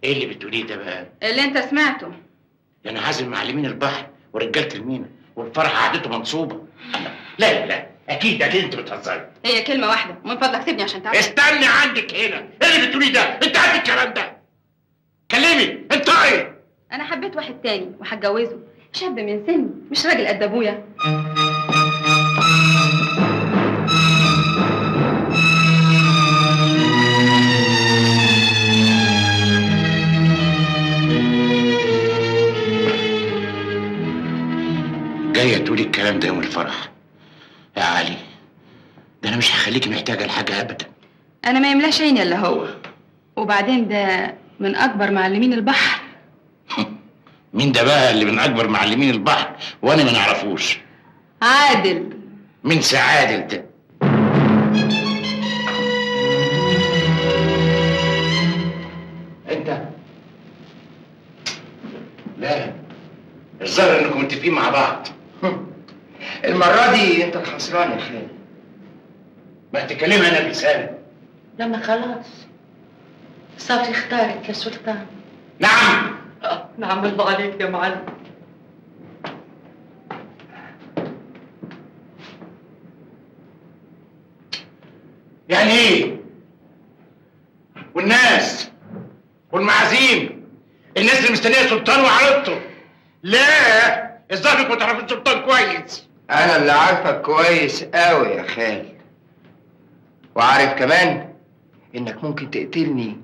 ايه اللي بتقوليه ده بقى؟ اللي انت سمعته. يعني عازم معلمين البحر ورجاله المينا والفرح قعدته منصوبه. لا لا اكيد انت بتهزري. هي كلمه واحده، من فضلك سيبني عشان تعرف. استني عندك هنا، ايه اللي بتقوليه ده؟ انت عندك الكلام ده؟ كلمي انت ايه؟ انا حبيت واحد تاني وهتجوزه، شاب من سني مش راجل قد ابويا. جايه تقولي الكلام ده يوم الفرح يا علي؟ ده انا مش هخليكي محتاجه لحاجه ابدا. انا ما يملاش عيني الا هو، وبعدين ده من اكبر معلمين البحر. مين ده بقى اللي من اكبر معلمين البحر وانا ما نعرفوش؟ عادل. مين سعادل ده؟ انت؟ لا الظاهر انكم متفقين مع بعض. المرة دي انت الخسران يا خالد. ما تكلمها انا بلساني. لما خلاص صافي اختارك يا سلطان. نعم. نعم الله عليك يا معلم. يعني ايه؟ والناس والمعازيم، الناس اللي مستنيه سلطان وعرضته. لا الظاهر انكم ما تعرفوش سلطان كويس. انا اللي عارفك كويس قوي يا خالد، وعارف كمان انك ممكن تقتلني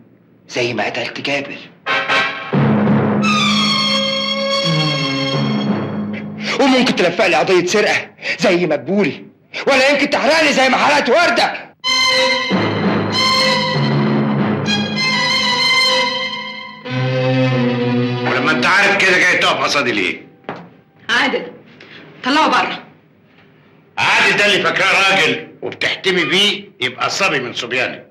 زي ما قتلت جابر. وممكن تلفق لي قضية سرقة زي مدبولي، ولا يمكن تحرقني زي ما حرقت وردة. ولما انت عارف كده جاي تقف قصادي ليه؟ عادل طلعه بره. عادل ده اللي فاكراه راجل وبتحتمي بيه يبقى صبي من صبياني.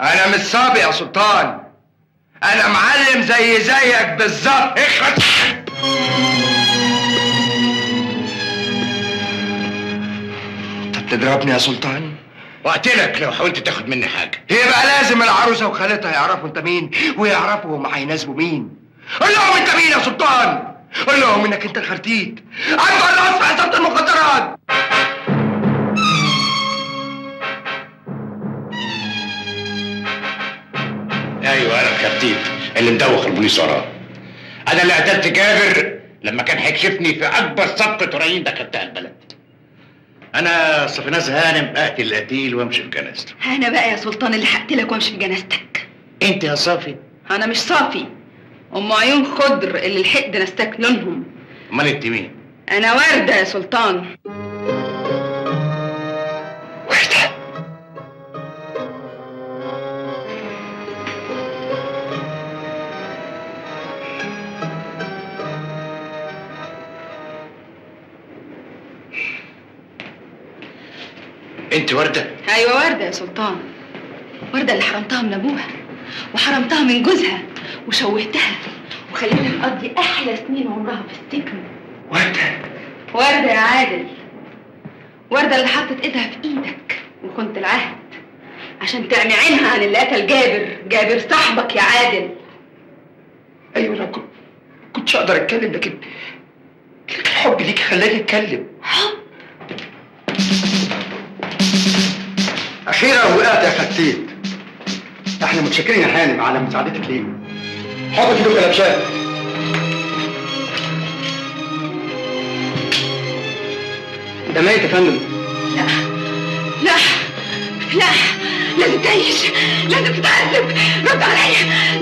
انا مش صبي يا سلطان، انا معلم زيك بالظبط. اخرج. انت بتضربني يا سلطان؟ وقتلك لو حاولت تاخد مني حاجه. يبقى لازم العروسه وخالتها يعرفوا انت مين، ويعرفوا هم هيناسبوا مين. قول لهم انت مين يا سلطان، قول لهم انك انت الخرتيت اكبر راس في عصابه المخدرات. ايوه انا الخرتيت اللي مدوخ البوليس وراه. انا اللي قتلت جابر لما كان هيكشفني في اكبر صفقه هرين دخلتها البلد. انا صفيناز هانم اقتل القتيل وامشي في جنازته. انا بقى يا سلطان اللي هقتلك وامشي في جنازتك. انت يا صافي؟ انا مش صافي، ام عيون خضر اللي الحقد نستك لونهم. امال انت مين؟ انا ورده يا سلطان. ورده؟ انت ورده؟ ايوه ورده يا سلطان، ورده اللي حرمتها من ابوها وحرمتها من جوزها وشوهتها وخليتها تقضي احلى سنين عمرها في السجن. ورده يا عادل، ورده اللي حطت ايدها في ايدك وكنت العهد عشان تعمي عينها عن اللي قتل جابر صاحبك يا عادل. ايوه انا كنتش اقدر اتكلم، لكن الحب ليك خلاني اتكلم. حب؟ اخيرا وقعت يا خرتيت. احنا متشكرين يا هانم على مساعدتك لينا. حاضر ايدك يا لبشان. ده ميت يا فندم. لا لا، لازم تعيش، لازم تتعذب، رد عليا.